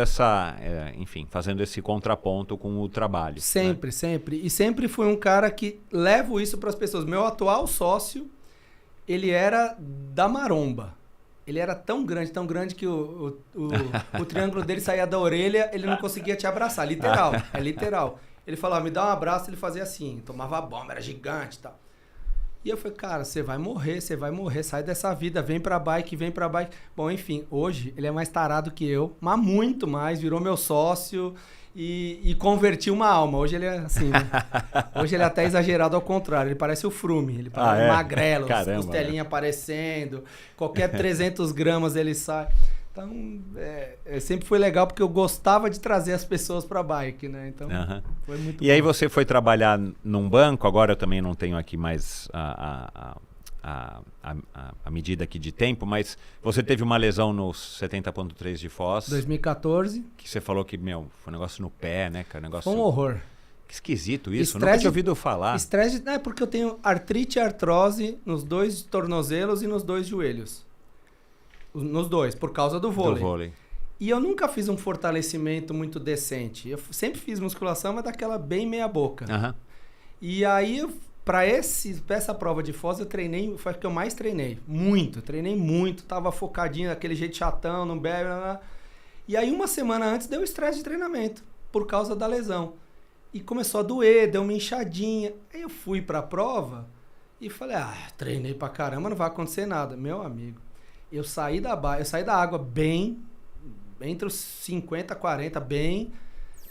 enfim, fazendo esse contraponto com o trabalho. Sempre, né? sempre. E sempre fui um cara que levo isso para as pessoas. Meu atual sócio, ele era da maromba. Ele era tão grande que o triângulo dele saía da orelha, ele não conseguia te abraçar. Literal, é literal. Ele falava, me dá um abraço, ele fazia assim, tomava bomba, era gigante e tal. E eu falei, cara, você vai morrer, sai dessa vida, vem pra bike. Bom, enfim, hoje ele é mais tarado que eu, mas muito mais, virou meu sócio e convertiu uma alma. Hoje ele é assim, né? Hoje ele é até exagerado ao contrário, ele parece o Frume, ele parece magrelo, costelinha aparecendo, qualquer 300 gramas ele sai. Então, sempre foi legal porque eu gostava de trazer as pessoas para a bike, né? Então, foi muito bom. E aí você foi trabalhar num banco, agora eu também não tenho aqui mais a medida aqui de tempo, mas você teve uma lesão no 70.3 de Foz. 2014. Que você falou que, foi um negócio no pé, né? Foi um horror. Que esquisito isso, nunca tinha ouvido falar. Estresse, é porque eu tenho artrite e artrose nos 2 tornozelos e nos 2 joelhos. Nos 2, por causa do vôlei. E eu nunca fiz um fortalecimento muito decente. Eu sempre fiz musculação, mas daquela bem meia boca. E aí, para essa prova de Foz, eu treinei, foi a que eu mais treinei. Treinei muito, tava focadinho, daquele jeito chatão, não bebe, E aí, uma semana antes, deu estresse de treinamento, por causa da lesão. E começou a doer, deu uma inchadinha. Aí eu fui pra prova e falei, treinei pra caramba, não vai acontecer nada. Meu amigo. Eu saí da água bem, entre os 50 e 40, bem.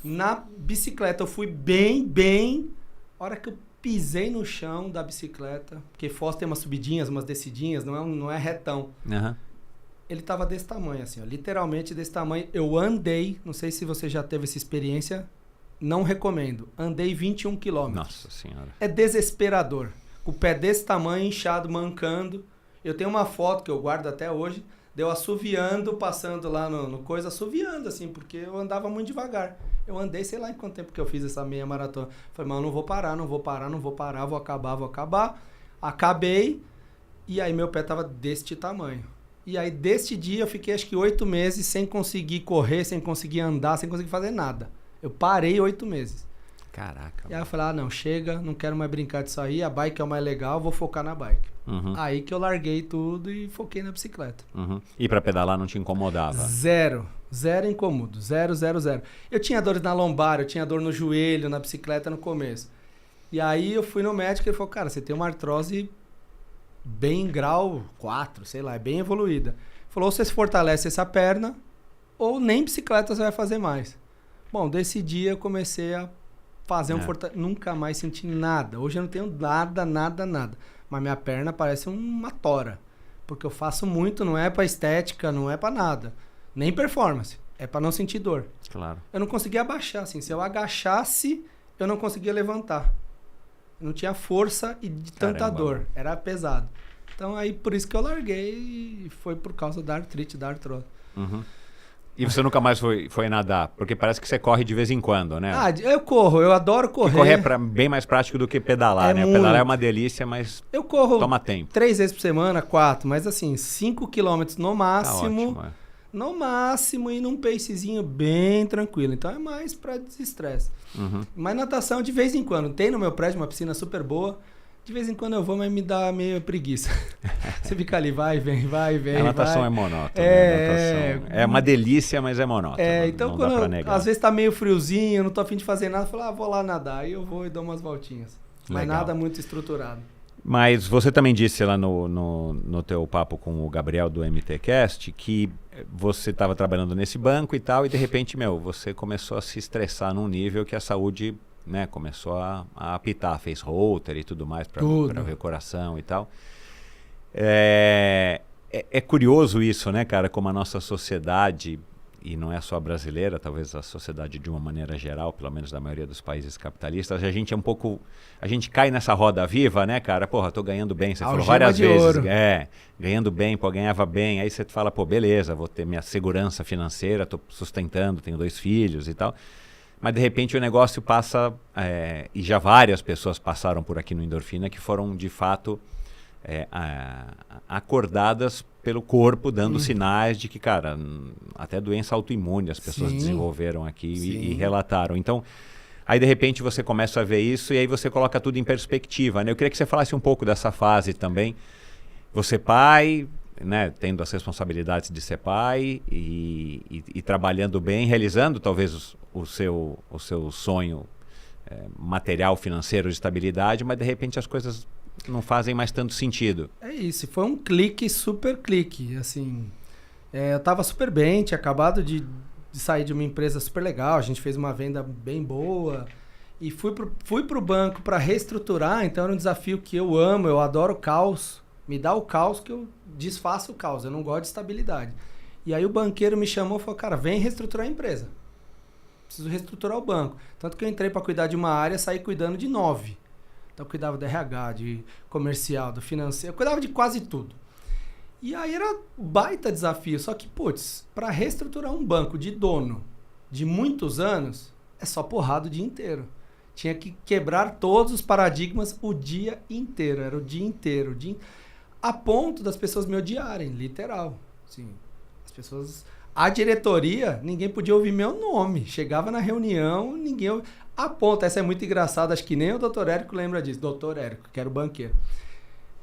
Na bicicleta eu fui bem. A hora que eu pisei no chão da bicicleta, porque Foz tem umas subidinhas, umas descidinhas, não é retão. Ele tava desse tamanho, assim, ó, literalmente desse tamanho. Eu andei, não sei se você já teve essa experiência, não recomendo. Andei 21 quilômetros. Nossa Senhora. É desesperador. O pé desse tamanho, inchado, mancando. Eu tenho uma foto que eu guardo até hoje, deu assoviando, passando lá no coisa, assoviando, assim, porque eu andava muito devagar. Eu andei, sei lá em quanto tempo que eu fiz essa meia maratona. Falei, mas eu não vou parar, vou acabar. Acabei, e aí meu pé tava deste tamanho. E aí, deste dia, eu fiquei acho que 8 meses sem conseguir correr, sem conseguir andar, sem conseguir fazer nada. Eu parei 8 meses. Caraca. E aí eu falei, não, chega, não quero mais brincar disso aí, a bike é o mais legal, vou focar na bike. Aí que eu larguei tudo e foquei na bicicleta. E pra pedalar não te incomodava? Zero incômodo, zero. Eu tinha dores na lombar, eu tinha dor no joelho, na bicicleta no começo. E aí eu fui no médico e ele falou, cara, você tem uma artrose bem em grau 4, sei lá, é bem evoluída. Falou, ou você se fortalece essa perna, ou nem bicicleta você vai fazer mais. Bom, desse dia eu comecei a fazer um fortalecimento. Nunca mais senti nada. Hoje eu não tenho nada. Mas minha perna parece uma tora. Porque eu faço muito, não é pra estética, não é pra nada. Nem performance. É pra não sentir dor. Claro. Eu não conseguia abaixar, assim. Se eu agachasse, eu não conseguia levantar. Eu não tinha força e de tanta dor. Era pesado. Então aí por isso que eu larguei e foi por causa da artrite, da artrose. E você nunca mais foi nadar? Porque parece que você corre de vez em quando, né? Eu corro, eu adoro correr. E correr é bem mais prático do que pedalar, né? Muito. Pedalar é uma delícia, mas eu corro toma tempo. 3 vezes por semana, 4, mas assim, 5 quilômetros no máximo. Tá ótimo, No máximo e num pacezinho bem tranquilo. Então é mais pra desestresse. Mas natação de vez em quando. Tem no meu prédio uma piscina super boa. De vez em quando eu vou, mas me dá meio preguiça. Você fica ali, vai, vem. A natação é monótona. É uma delícia, mas é monótona. Então quando às vezes tá meio friozinho, eu não tô a fim de fazer nada, eu falo, vou lá nadar. Aí eu vou e dou umas voltinhas. Mas nada muito estruturado. Mas você também disse lá no teu papo com o Gabriel do MTCast que você estava trabalhando nesse banco e tal, e de repente, você começou a se estressar num nível que a saúde, né, começou a apitar, fez Holter e tudo mais para ver o coração e tal. É curioso isso, né, cara, como a nossa sociedade, e não é só brasileira, talvez a sociedade de uma maneira geral, pelo menos da maioria dos países capitalistas, a gente cai nessa roda viva, né, cara? Porra, tô ganhando bem, você falou várias vezes. Ganhando bem, ganhava bem, aí você fala, beleza, vou ter minha segurança financeira, tô sustentando, tenho 2 filhos e tal. Mas de repente o negócio passa, e já várias pessoas passaram por aqui no Endorfina que foram de fato acordadas pelo corpo, dando sinais de que, cara, até doença autoimune as pessoas desenvolveram aqui e relataram. Então, aí de repente você começa a ver isso e aí você coloca tudo em perspectiva, né? Eu queria que você falasse um pouco dessa fase também. Você pai, né, tendo as responsabilidades de ser pai e trabalhando bem, realizando talvez o seu sonho material, financeiro, de estabilidade, mas de repente as coisas não fazem mais tanto sentido. É isso, foi um clique, super clique, assim, eu tava super bem, tinha acabado de sair de uma empresa super legal, a gente fez uma venda bem boa e fui pro banco para reestruturar, então era um desafio que eu amo, eu adoro caos, me dá o caos que eu desfaço o caos, eu não gosto de estabilidade. E aí o banqueiro me chamou e falou, cara, vem reestruturar a empresa, preciso reestruturar o banco, tanto que eu entrei para cuidar de uma área, saí cuidando de 9. Então eu cuidava do RH, de comercial, do financeiro, eu cuidava de quase tudo. E aí era baita desafio, só que, para reestruturar um banco de dono de muitos anos, é só porrada o dia inteiro. Tinha que quebrar todos os paradigmas o dia inteiro, era o dia inteiro. A ponto das pessoas me odiarem, literal. Assim, as pessoas... A diretoria, ninguém podia ouvir meu nome. Chegava na reunião, ninguém... A ponto, essa é muito engraçada, acho que nem o Dr. Érico lembra disso. Dr. Érico, que era o banqueiro.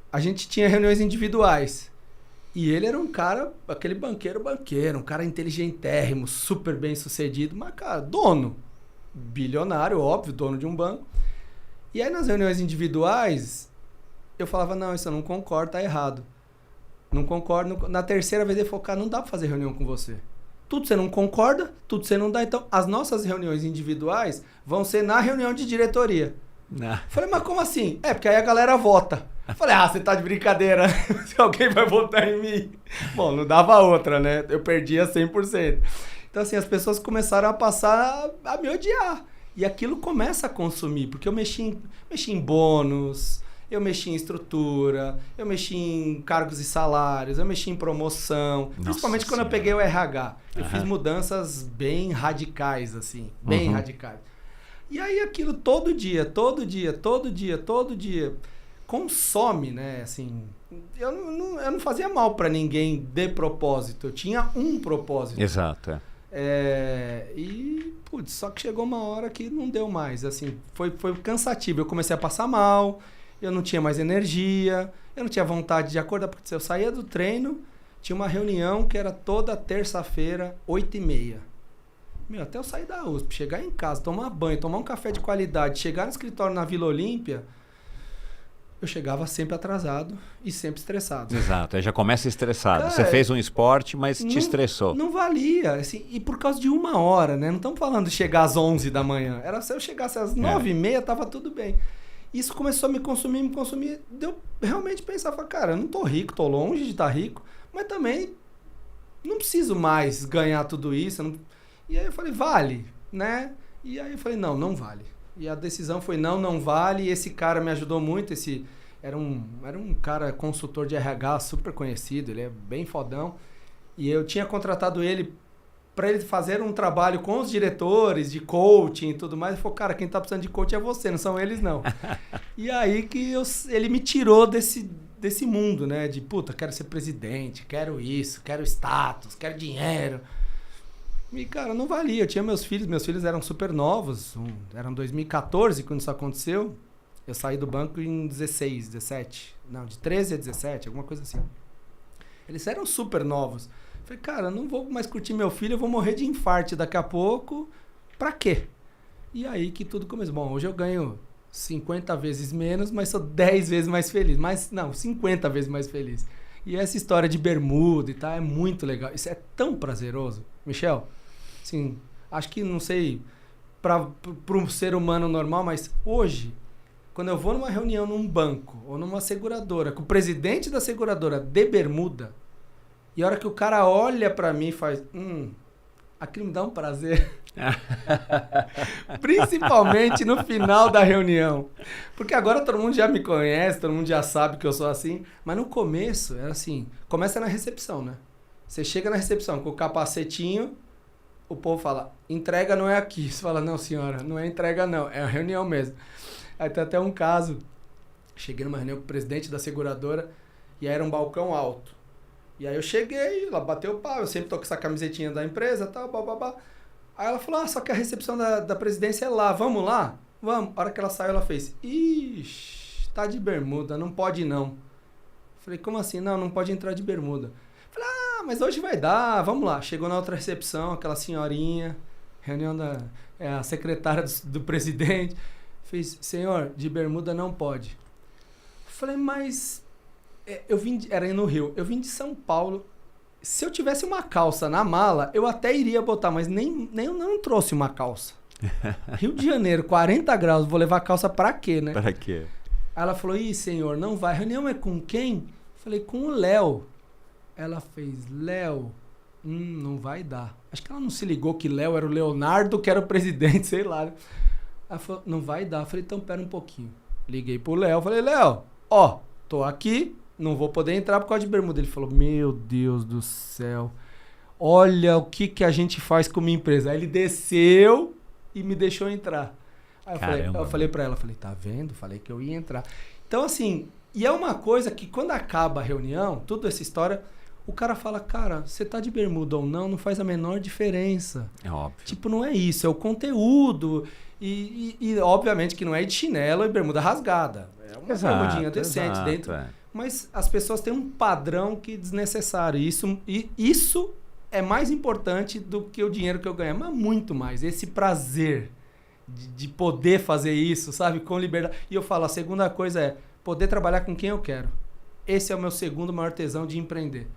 A gente tinha reuniões individuais. E ele era um cara, aquele banqueiro, um cara inteligentérrimo, super bem sucedido, mas, cara, dono. Bilionário, óbvio, dono de um banco. E aí, nas reuniões individuais, eu falava, não, isso eu não concordo, tá errado. Não concordo. Na terceira vez ele falou, cara, não dá pra fazer reunião com você. Tudo você não concorda, tudo você não dá. Então, as nossas reuniões individuais vão ser na reunião de diretoria. Falei, mas como assim? Porque aí a galera vota. Falei, você tá de brincadeira. Se alguém vai votar em mim. Bom, não dava outra, né? Eu perdia 100%. Então, assim, as pessoas começaram a passar a me odiar. E aquilo começa a consumir, porque eu mexi em bônus, eu mexi em estrutura, eu mexi em cargos e salários, eu mexi em promoção. Nossa, principalmente quando eu peguei o RH. Eu fiz mudanças bem radicais, assim, bem radicais. E aí aquilo todo dia, consome, né? Assim, eu não fazia mal para ninguém de propósito, eu tinha um propósito. Exato, Putz, só que chegou uma hora que não deu mais, assim, foi cansativo. Eu comecei a passar mal, eu não tinha mais energia, eu não tinha vontade de acordar, porque se eu saía do treino, tinha uma reunião que era toda terça-feira, 8h30. Até eu sair da USP, chegar em casa, tomar banho, tomar um café de qualidade, chegar no escritório na Vila Olímpia, eu chegava sempre atrasado e sempre estressado. Exato, aí já começa estressado. Cara, você fez um esporte, mas te estressou. Não valia, assim, e por causa de 1 hora, né? Não estamos falando de chegar às 11 da manhã. Era se eu chegasse às 9h30, tava tudo bem. Isso começou a me consumir. Deu realmente pensar, cara, eu não tô rico, tô longe de estar rico, mas também não preciso mais ganhar tudo isso. E aí eu falei, vale, né? E aí eu falei, não vale. E a decisão foi não vale. E esse cara me ajudou muito. Era um cara consultor de RH super conhecido, ele é bem fodão. E eu tinha contratado ele para ele fazer um trabalho com os diretores de coaching e tudo mais. Ele falou, cara, quem tá precisando de coaching é você, não são eles não. E aí que ele me tirou desse mundo, né? De puta, quero ser presidente, quero isso, quero status, quero dinheiro. E, cara, não valia. Eu tinha meus filhos eram super novos, eram 2014 quando isso aconteceu. Eu saí do banco em 16, 17, não, de 13 a 17, alguma coisa assim. Eles eram super novos. Falei, cara, não vou mais curtir meu filho, eu vou morrer de infarto daqui a pouco, pra quê? E aí que tudo começou. Bom, hoje eu ganho 50 vezes menos, mas sou 10 vezes mais feliz. 50 vezes mais feliz. E essa história de bermuda e tal é muito legal. Isso é tão prazeroso. Michel, assim, acho que, não sei, para um ser humano normal, mas hoje, quando eu vou numa reunião num banco ou numa seguradora, com o presidente da seguradora de bermuda, e a hora que o cara olha pra mim e faz, aquilo me dá um prazer. Principalmente no final da reunião. Porque agora todo mundo já me conhece, todo mundo já sabe que eu sou assim. Mas no começo, era assim, começa na recepção, né? Você chega na recepção com o capacetinho, o povo fala, entrega não é aqui. Você fala, não senhora, não é entrega não, é a reunião mesmo. Aí tem até um caso, cheguei numa reunião com o presidente da seguradora e aí era um balcão alto. E aí eu cheguei, ela bateu o pau, eu sempre tô com essa camisetinha da empresa, tal, bababá. Aí ela falou, só que a recepção da presidência é lá, vamos lá? Vamos. A hora que ela saiu, ela fez, ixi, tá de bermuda, não pode não. Falei, como assim? Não pode entrar de bermuda. Falei, mas hoje vai dar, vamos lá. Chegou na outra recepção, aquela senhorinha, reunião a secretária do presidente, fez, senhor, de bermuda não pode. Falei, mas... era no Rio, eu vim de São Paulo. Se eu tivesse uma calça na mala, eu até iria botar, mas nem eu não trouxe uma calça. Rio de Janeiro, 40 graus, vou levar calça pra quê, né? Pra quê? Aí ela falou, senhor, não vai. A reunião é com quem? Falei, com o Léo. Ela fez, Léo, não vai dar. Acho que ela não se ligou que Léo era o Leonardo, que era o presidente, sei lá. Ela falou, não vai dar. Falei, então pera um pouquinho. Liguei pro Léo, falei, Léo, tô aqui, não vou poder entrar por causa de bermuda. Ele falou, meu Deus do céu, olha o que a gente faz com minha empresa. Aí ele desceu e me deixou entrar. Aí eu falei pra ela, tá vendo? Falei que eu ia entrar. Então assim, e é uma coisa que quando acaba a reunião, toda essa história, o cara fala, cara, você tá de bermuda ou não faz a menor diferença. É óbvio. Tipo, não é isso, é o conteúdo. E obviamente que não é de chinelo e bermuda rasgada. É uma bermudinha decente dentro. Mas as pessoas têm um padrão que é desnecessário. Isso é mais importante do que o dinheiro que eu ganho. Mas muito mais. Esse prazer de poder fazer isso, sabe? Com liberdade. E eu falo, a segunda coisa é poder trabalhar com quem eu quero. Esse é o meu segundo maior tesão de empreender.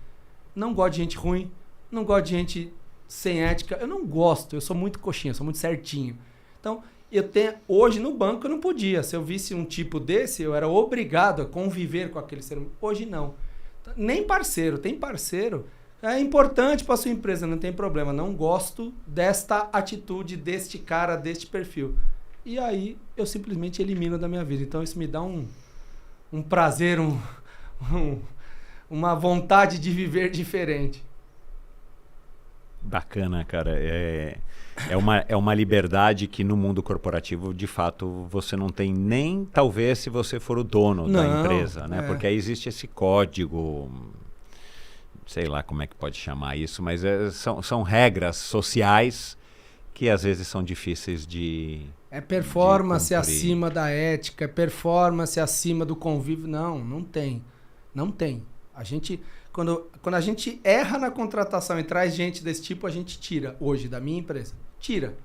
Não gosto de gente ruim. Não gosto de gente sem ética. Eu não gosto. Eu sou muito coxinha, sou muito certinho. Então, hoje no banco eu não podia. Se eu visse um tipo desse, eu era obrigado a conviver com aquele ser humano. Hoje não. Nem parceiro. Tem parceiro, É importante para sua empresa, não tem problema. Não gosto desta atitude, deste cara, deste perfil. E aí eu simplesmente elimino da minha vida. Então isso me dá um prazer, uma vontade de viver diferente. Bacana, cara. É uma liberdade que no mundo corporativo, de fato, você não tem nem, talvez, se você for o dono da empresa, né? Porque aí existe esse código, sei lá como é que pode chamar isso, mas são regras sociais que às vezes são difíceis de... É performance acima da ética, é performance acima do convívio. Não tem. Não tem. A gente... Quando a gente erra na contratação e traz gente desse tipo, a gente tira hoje da minha empresa. Tira.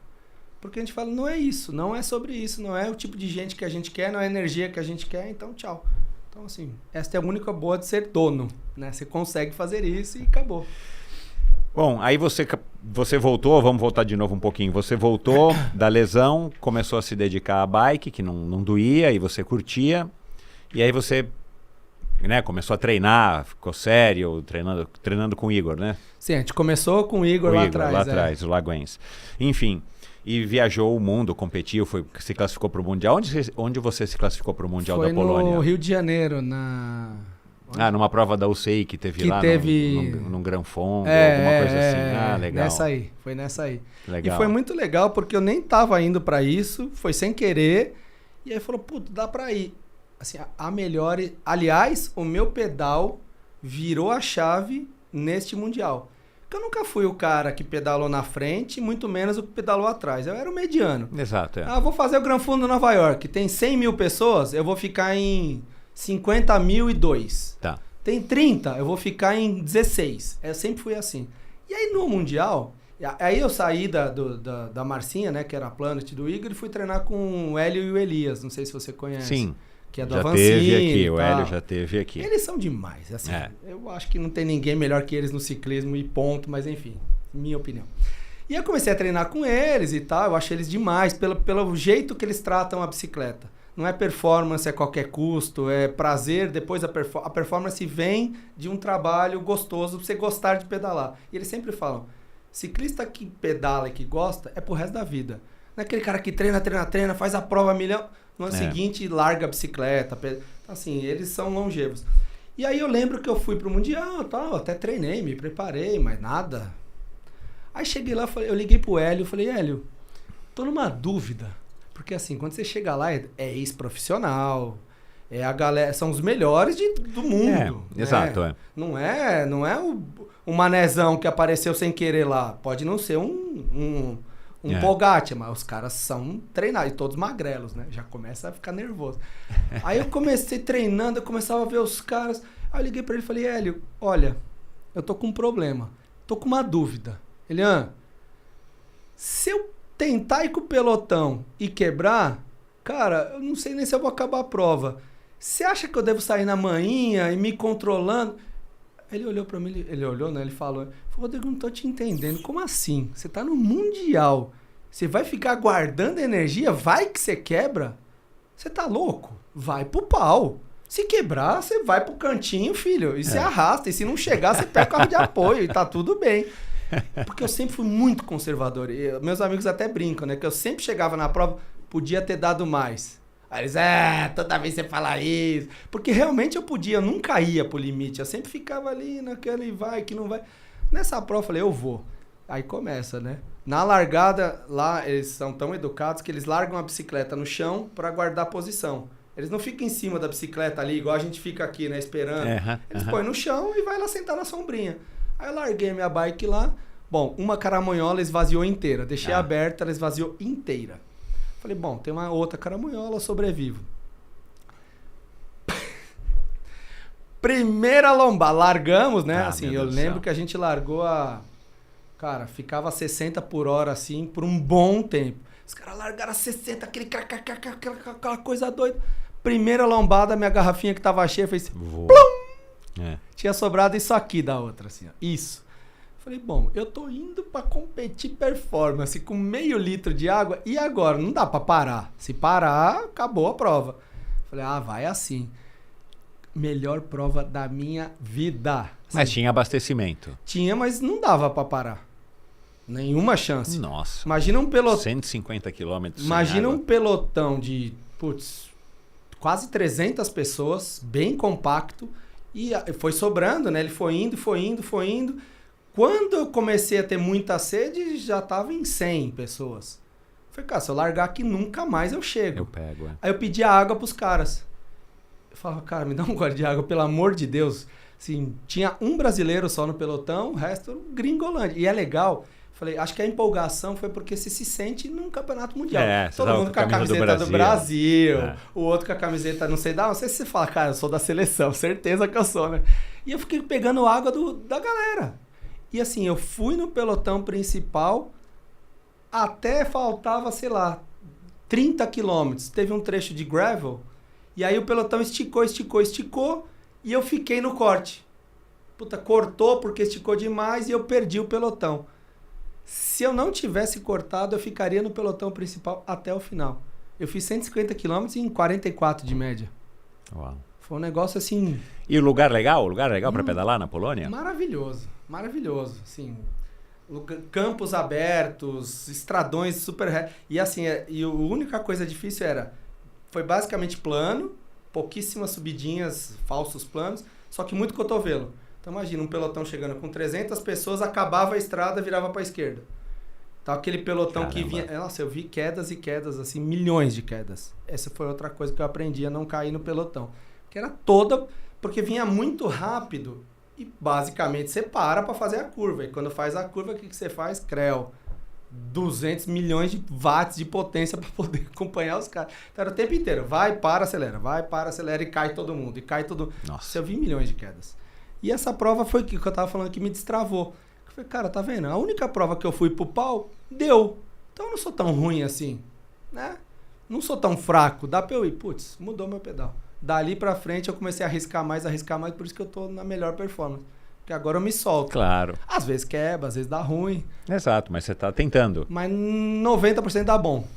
Porque a gente fala, não é isso, não é sobre isso, não é o tipo de gente que a gente quer, não é a energia que a gente quer, então tchau. Então assim, esta é a única boa de ser dono, né? Você consegue fazer isso e acabou. Bom, aí você voltou, vamos voltar de novo um pouquinho. Você voltou da lesão, começou a se dedicar à bike, que não doía e você curtia. E aí você... né, começou a treinar, ficou sério, treinando com o Igor, né? Sim, a gente começou com o Igor lá atrás. O Lagoense. Enfim, e viajou o mundo, competiu, se classificou para o Mundial. Onde você se classificou para o Mundial da Polônia? Foi no Rio de Janeiro, numa prova da UCI que teve lá num Gran Fondo, alguma coisa assim. Legal. Foi nessa aí. Legal. E foi muito legal, porque eu nem tava indo para isso, foi sem querer, e aí falou, puto, dá para ir. Assim, a melhor... Aliás, o meu pedal virou a chave neste Mundial. Porque eu nunca fui o cara que pedalou na frente, muito menos o que pedalou atrás. Eu era o mediano. Exato. Vou fazer o Gran Fondo Nova York. Tem 100 mil pessoas, eu vou ficar em 50.002. Tá. Tem 30, eu vou ficar em 16. Eu sempre fui assim. E aí no Mundial... Aí eu saí da Marcinha, né, que era a Planet do Igor, e fui treinar com o Hélio e o Elias. Não sei se você conhece. Sim. Que é do já Avancini, teve aqui, o Hélio já teve aqui. Eles são demais, assim. Eu acho que não tem ninguém melhor que eles no ciclismo e ponto, mas enfim, minha opinião. E eu comecei a treinar com eles e tal, eu achei eles demais, pelo jeito que eles tratam a bicicleta. Não é performance a qualquer custo, é prazer, depois a performance vem de um trabalho gostoso pra você gostar de pedalar. E eles sempre falam, ciclista que pedala e que gosta é pro resto da vida. Não é aquele cara que treina, faz a prova a milhão... No ano seguinte, larga a bicicleta. Assim, eles são longevos. E aí eu lembro que eu fui pro Mundial, tal, até treinei, me preparei, mas nada. Aí cheguei lá, eu liguei pro Hélio, falei, Hélio, tô numa dúvida. Porque assim, quando você chega lá, é ex-profissional, a galera, são os melhores do mundo. Né? Exato, Não é o manezão que apareceu sem querer lá. Pode não ser um Pogacar, mas os caras são treinados, e todos magrelos, né? Já começa a ficar nervoso. Aí eu comecei treinando, eu começava a ver os caras. Aí eu liguei pra ele e falei, Hélio, olha, eu tô com um problema, tô com uma dúvida. Ele, se eu tentar ir com o pelotão e quebrar, cara, eu não sei nem se eu vou acabar a prova. Você acha que eu devo sair na manhinha e me controlando? Ele olhou pra mim, ele falou, Rodrigo, não tô te entendendo, como assim? Você tá no Mundial, você vai ficar guardando energia, vai que você quebra? Você tá louco? Vai pro pau. Se quebrar, você vai pro cantinho, filho, e você arrasta, e se não chegar, você pega o carro de apoio, e tá tudo bem. Porque eu sempre fui muito conservador, e meus amigos até brincam, né, que eu sempre chegava na prova, podia ter dado mais. Aí eles, toda vez você fala isso. Porque realmente eu podia, eu nunca ia pro limite. Eu sempre ficava ali naquela e vai, que não vai. Nessa prova eu falei, eu vou. Aí começa, né? Na largada, lá eles são tão educados que eles largam a bicicleta no chão para guardar a posição. Eles não ficam em cima da bicicleta ali, igual a gente fica aqui, né, esperando. Eles põem no chão e vai lá sentar na sombrinha. Aí eu larguei minha bike lá. Bom, uma caramanhola esvaziou inteira. Deixei aberta, ela esvaziou inteira. Falei, bom, tem uma outra caramanhola, sobrevivo. Primeira lombada, largamos, né? Assim, eu lembro que a gente largou Cara, ficava a 60 por hora, assim, por um bom tempo. Os caras largaram a 60, aquela coisa doida. Primeira lombada, minha garrafinha que tava cheia fez... Plum! Tinha sobrado isso aqui da outra, assim, ó. Isso. Falei, bom, eu tô indo pra competir performance com meio litro de água, e agora? Não dá pra parar. Se parar, acabou a prova. Falei, vai assim. melhor prova da minha vida. Assim, Mas tinha abastecimento. Tinha, mas não dava pra parar. Nenhuma chance. Nossa. Imagina um pelotão. 150 quilômetros. Imagina um pelotão de, quase 300 pessoas, bem compacto. E foi sobrando, né? Ele foi indo. Quando eu comecei a ter muita sede, já tava em 100 pessoas. Falei, cara, se eu largar aqui, nunca mais eu chego. Eu pego, Aí eu pedi água pros caras. Eu falava, cara, me dá um gole de água, pelo amor de Deus. Assim, tinha um brasileiro só no pelotão, o resto gringolândia. E é legal. Falei, acho que a empolgação foi porque você se sente num campeonato mundial. Todo mundo com a camiseta do Brasil, o outro com a camiseta não sei da onde. Não sei se você fala, cara, eu sou da seleção, certeza que eu sou, né? E eu fiquei pegando água da galera. E assim, eu fui no pelotão principal, até faltava, sei lá, 30 quilômetros. Teve um trecho de gravel, e aí o pelotão esticou, e eu fiquei no corte. Cortou porque esticou demais e eu perdi o pelotão. Se eu não tivesse cortado, eu ficaria no pelotão principal até o final. Eu fiz 150 km em 44 de média. Uau. Foi um negócio assim... E o lugar legal? Lugar legal para pedalar na Polônia? Maravilhoso. Assim, campos abertos, estradões super... E assim, a única coisa difícil foi basicamente plano, pouquíssimas subidinhas, falsos planos, só que muito cotovelo. Então imagina, um pelotão chegando com 300 pessoas, acabava a estrada, virava para a esquerda. Então aquele pelotão que vinha... Nossa, eu vi quedas e quedas, assim, milhões de quedas. Essa foi outra coisa que eu aprendi a não cair no pelotão. Que era porque vinha muito rápido e basicamente você para fazer a curva. E quando faz a curva, o que você faz? Creu. 200 milhões de watts de potência para poder acompanhar os caras. Então era o tempo inteiro. Vai, para, acelera e cai todo mundo. Nossa, eu vi milhões de quedas. E essa prova foi que eu tava falando que me destravou. Eu falei, cara, tá vendo? A única prova que eu fui pro pau, deu. Então eu não sou tão ruim assim, né? Não sou tão fraco. Dá pra eu ir. Mudou meu pedal. Dali pra frente eu comecei a arriscar mais, por isso que eu tô na melhor performance. Porque agora eu me solto. Claro. Às vezes quebra, às vezes dá ruim. Exato, mas você tá tentando. Mas 90% dá bom.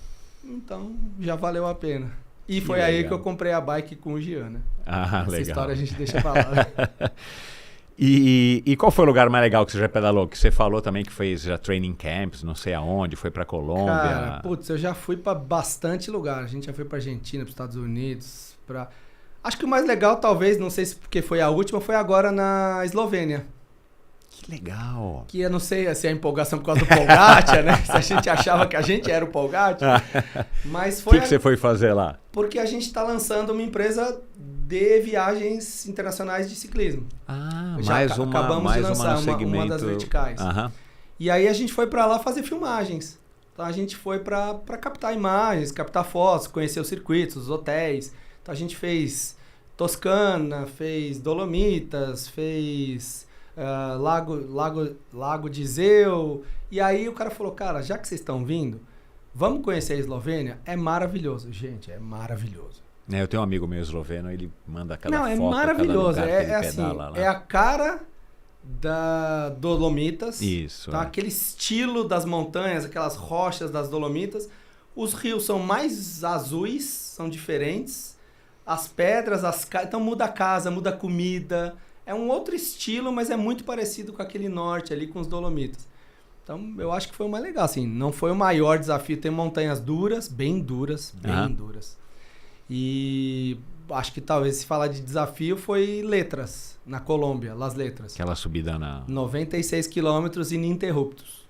Então já valeu a pena. E foi aí que eu comprei a bike com o Gian, né? Ah, Essa legal. história a gente deixa pra lá. E qual foi o lugar mais legal que você já pedalou? Que você falou também que fez já training camps, não sei aonde, foi pra Colômbia. Cara, eu já fui pra bastante lugar. A gente já foi pra Argentina, pros Estados Unidos, Acho que o mais legal, talvez, não sei se porque foi a última, foi agora na Eslovênia. Que legal. Que eu não sei se é a empolgação por causa do Pogacar, né? Se a gente achava que a gente era o Pogacar. Mas foi... O que você foi fazer lá? Porque a gente tá lançando uma empresa de viagens internacionais de ciclismo. Acabamos de lançar uma das verticais. E aí a gente foi para lá fazer filmagens. Então a gente foi para captar imagens, captar fotos, conhecer os circuitos, os hotéis. Então a gente fez Toscana, fez Dolomitas, fez Lago de Iseu. E aí o cara falou, cara, já que vocês estão vindo, vamos conhecer a Eslovênia? É maravilhoso, gente, é maravilhoso. Eu tenho um amigo meu esloveno, ele manda cada foto. Não, é maravilhoso. É a cara da Dolomitas. Isso. Tá? Aquele estilo das montanhas, aquelas rochas das Dolomitas. Os rios são mais azuis, são diferentes. As pedras, então muda a casa, muda a comida. É um outro estilo, mas é muito parecido com aquele norte ali, com os Dolomitas. Então, eu acho que foi o mais legal. Assim, não foi o maior desafio. Tem montanhas duras, bem duras. E acho que talvez se falar de desafio foi Letras, na Colômbia, Las Letras. Aquela subida na... 96 quilômetros ininterruptos.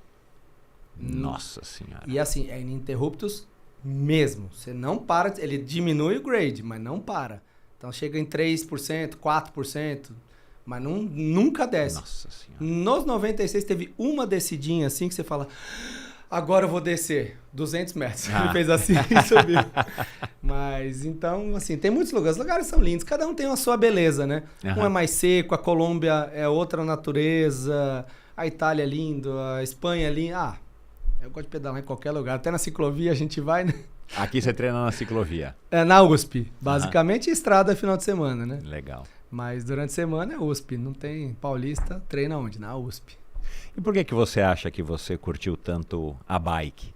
Nossa Senhora. E assim, é ininterruptos mesmo. Você não para, ele diminui o grade, mas não para. Então chega em 3%, 4%, mas nunca desce. Nossa Senhora. Nos 96 teve uma descidinha assim que você fala... Agora eu vou descer 200 metros. Ele fez assim e subiu. Mas, então, assim, tem muitos lugares. Os lugares são lindos. Cada um tem a sua beleza, né? Um é mais seco, a Colômbia é outra natureza, a Itália é lindo, a Espanha é linda. Eu gosto de pedalar em qualquer lugar. Até na ciclovia a gente vai, né? Aqui você treina na ciclovia? É na USP. Basicamente, estrada final de semana, né? Legal. Mas durante a semana é USP. Não tem paulista, treina onde? Na USP. E por que você acha que você curtiu tanto a bike?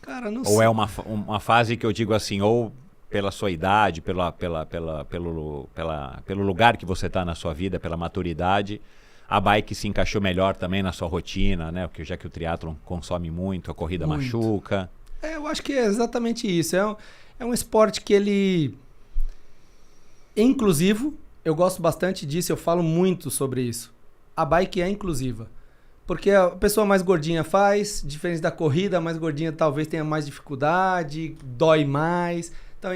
Cara, não sei. Ou é uma fase que eu digo assim, ou pela sua idade, pelo lugar que você está na sua vida, pela maturidade, a bike se encaixou melhor também na sua rotina, né? Porque já que o triatlon consome muito, a corrida machuca. Eu acho que é exatamente isso. É um esporte que ele é inclusivo. Eu gosto bastante disso, eu falo muito sobre isso. A bike é inclusiva. Porque a pessoa mais gordinha faz, diferente da corrida, a mais gordinha talvez tenha mais dificuldade, dói mais. Então,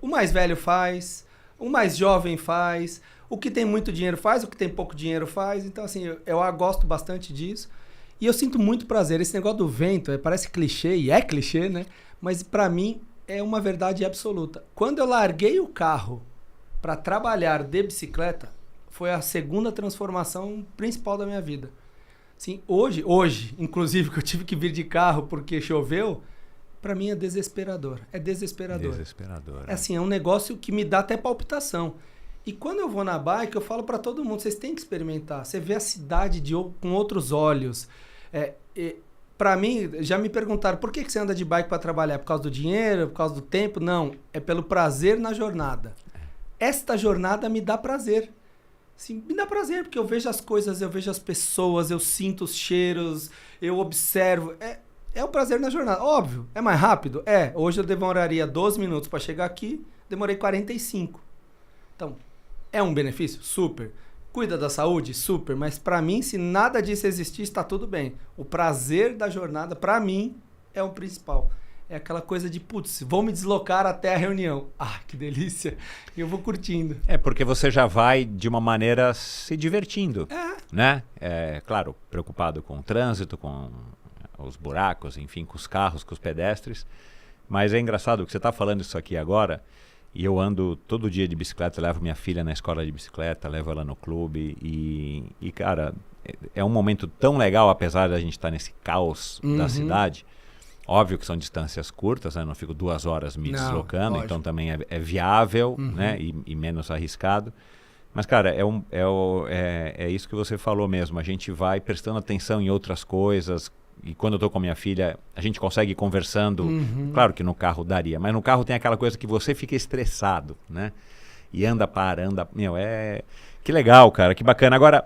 o mais velho faz, o mais jovem faz, o que tem muito dinheiro faz, o que tem pouco dinheiro faz. Então, assim, eu gosto bastante disso. E eu sinto muito prazer. Esse negócio do vento, parece clichê, e é clichê, né? Mas pra mim é uma verdade absoluta. Quando eu larguei o carro para trabalhar de bicicleta, foi a segunda transformação principal da minha vida. Assim, hoje, inclusive, que eu tive que vir de carro porque choveu, pra mim é desesperador. É desesperador. Desesperador. É assim, é um negócio que me dá até palpitação. E quando eu vou na bike, eu falo pra todo mundo, vocês têm que experimentar. Você vê a cidade com outros olhos. Pra mim, já me perguntaram, por que você anda de bike pra trabalhar? Por causa do dinheiro? Por causa do tempo? Não, é pelo prazer na jornada. Esta jornada me dá prazer. Sim, me dá prazer, porque eu vejo as coisas, eu vejo as pessoas, eu sinto os cheiros, eu observo. É o prazer na jornada. Óbvio, é mais rápido? Hoje eu demoraria 12 minutos para chegar aqui, demorei 45. Então, é um benefício? Super. Cuida da saúde? Super. Mas para mim, se nada disso existir, está tudo bem. O prazer da jornada, para mim, é o principal. É aquela coisa de, putz, vou me deslocar até a reunião. Ah, que delícia. E eu vou curtindo. Porque você já vai de uma maneira se divertindo, né? Claro, preocupado com o trânsito, com os buracos, enfim, com os carros, com os pedestres. Mas é engraçado que você está falando isso aqui agora, e eu ando todo dia de bicicleta, levo minha filha na escola de bicicleta, levo ela no clube, e cara, é um momento tão legal, apesar da gente estar nesse caos da cidade. Óbvio que são distâncias curtas, né? Não fico 2 horas me deslocando, lógico. Então também é viável, né? E menos arriscado. Mas, cara, é isso que você falou mesmo. A gente vai prestando atenção em outras coisas. E quando eu tô com a minha filha, a gente consegue ir conversando. Claro que no carro daria, mas no carro tem aquela coisa que você fica estressado, né? E anda. Que legal, cara, que bacana. Agora,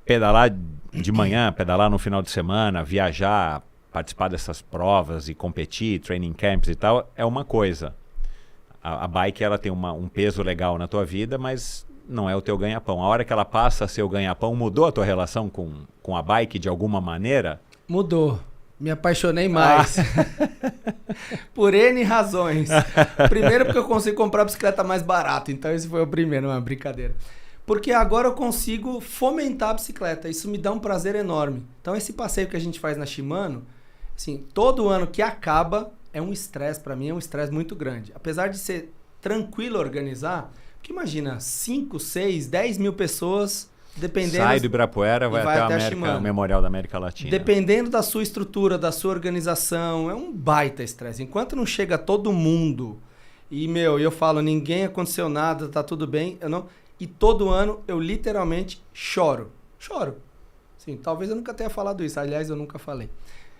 pedalar de manhã, pedalar no final de semana, viajar, participar dessas provas e competir, training camps e tal, é uma coisa. A bike, ela tem um peso legal na tua vida, mas não é o teu ganha-pão. A hora que ela passa a ser o ganha-pão, mudou a tua relação com a bike de alguma maneira? Mudou. Me apaixonei mais. Por N razões. Primeiro porque eu consigo comprar bicicleta mais barata, então esse foi o primeiro, não é uma brincadeira. Porque agora eu consigo fomentar a bicicleta. Isso me dá um prazer enorme. Então esse passeio que a gente faz na Shimano, assim, todo ano que acaba é um estresse, para mim é um estresse muito grande. Apesar de ser tranquilo organizar, porque imagina, 5, 6, 10 mil pessoas, dependendo... Sai do Ibirapuera, vai até o Memorial da América Latina. Dependendo da sua estrutura, da sua organização, é um baita estresse. Enquanto não chega todo mundo e, eu falo, ninguém aconteceu nada, tá tudo bem, E todo ano eu literalmente choro. Sim, talvez eu nunca tenha falado isso. Aliás, eu nunca falei.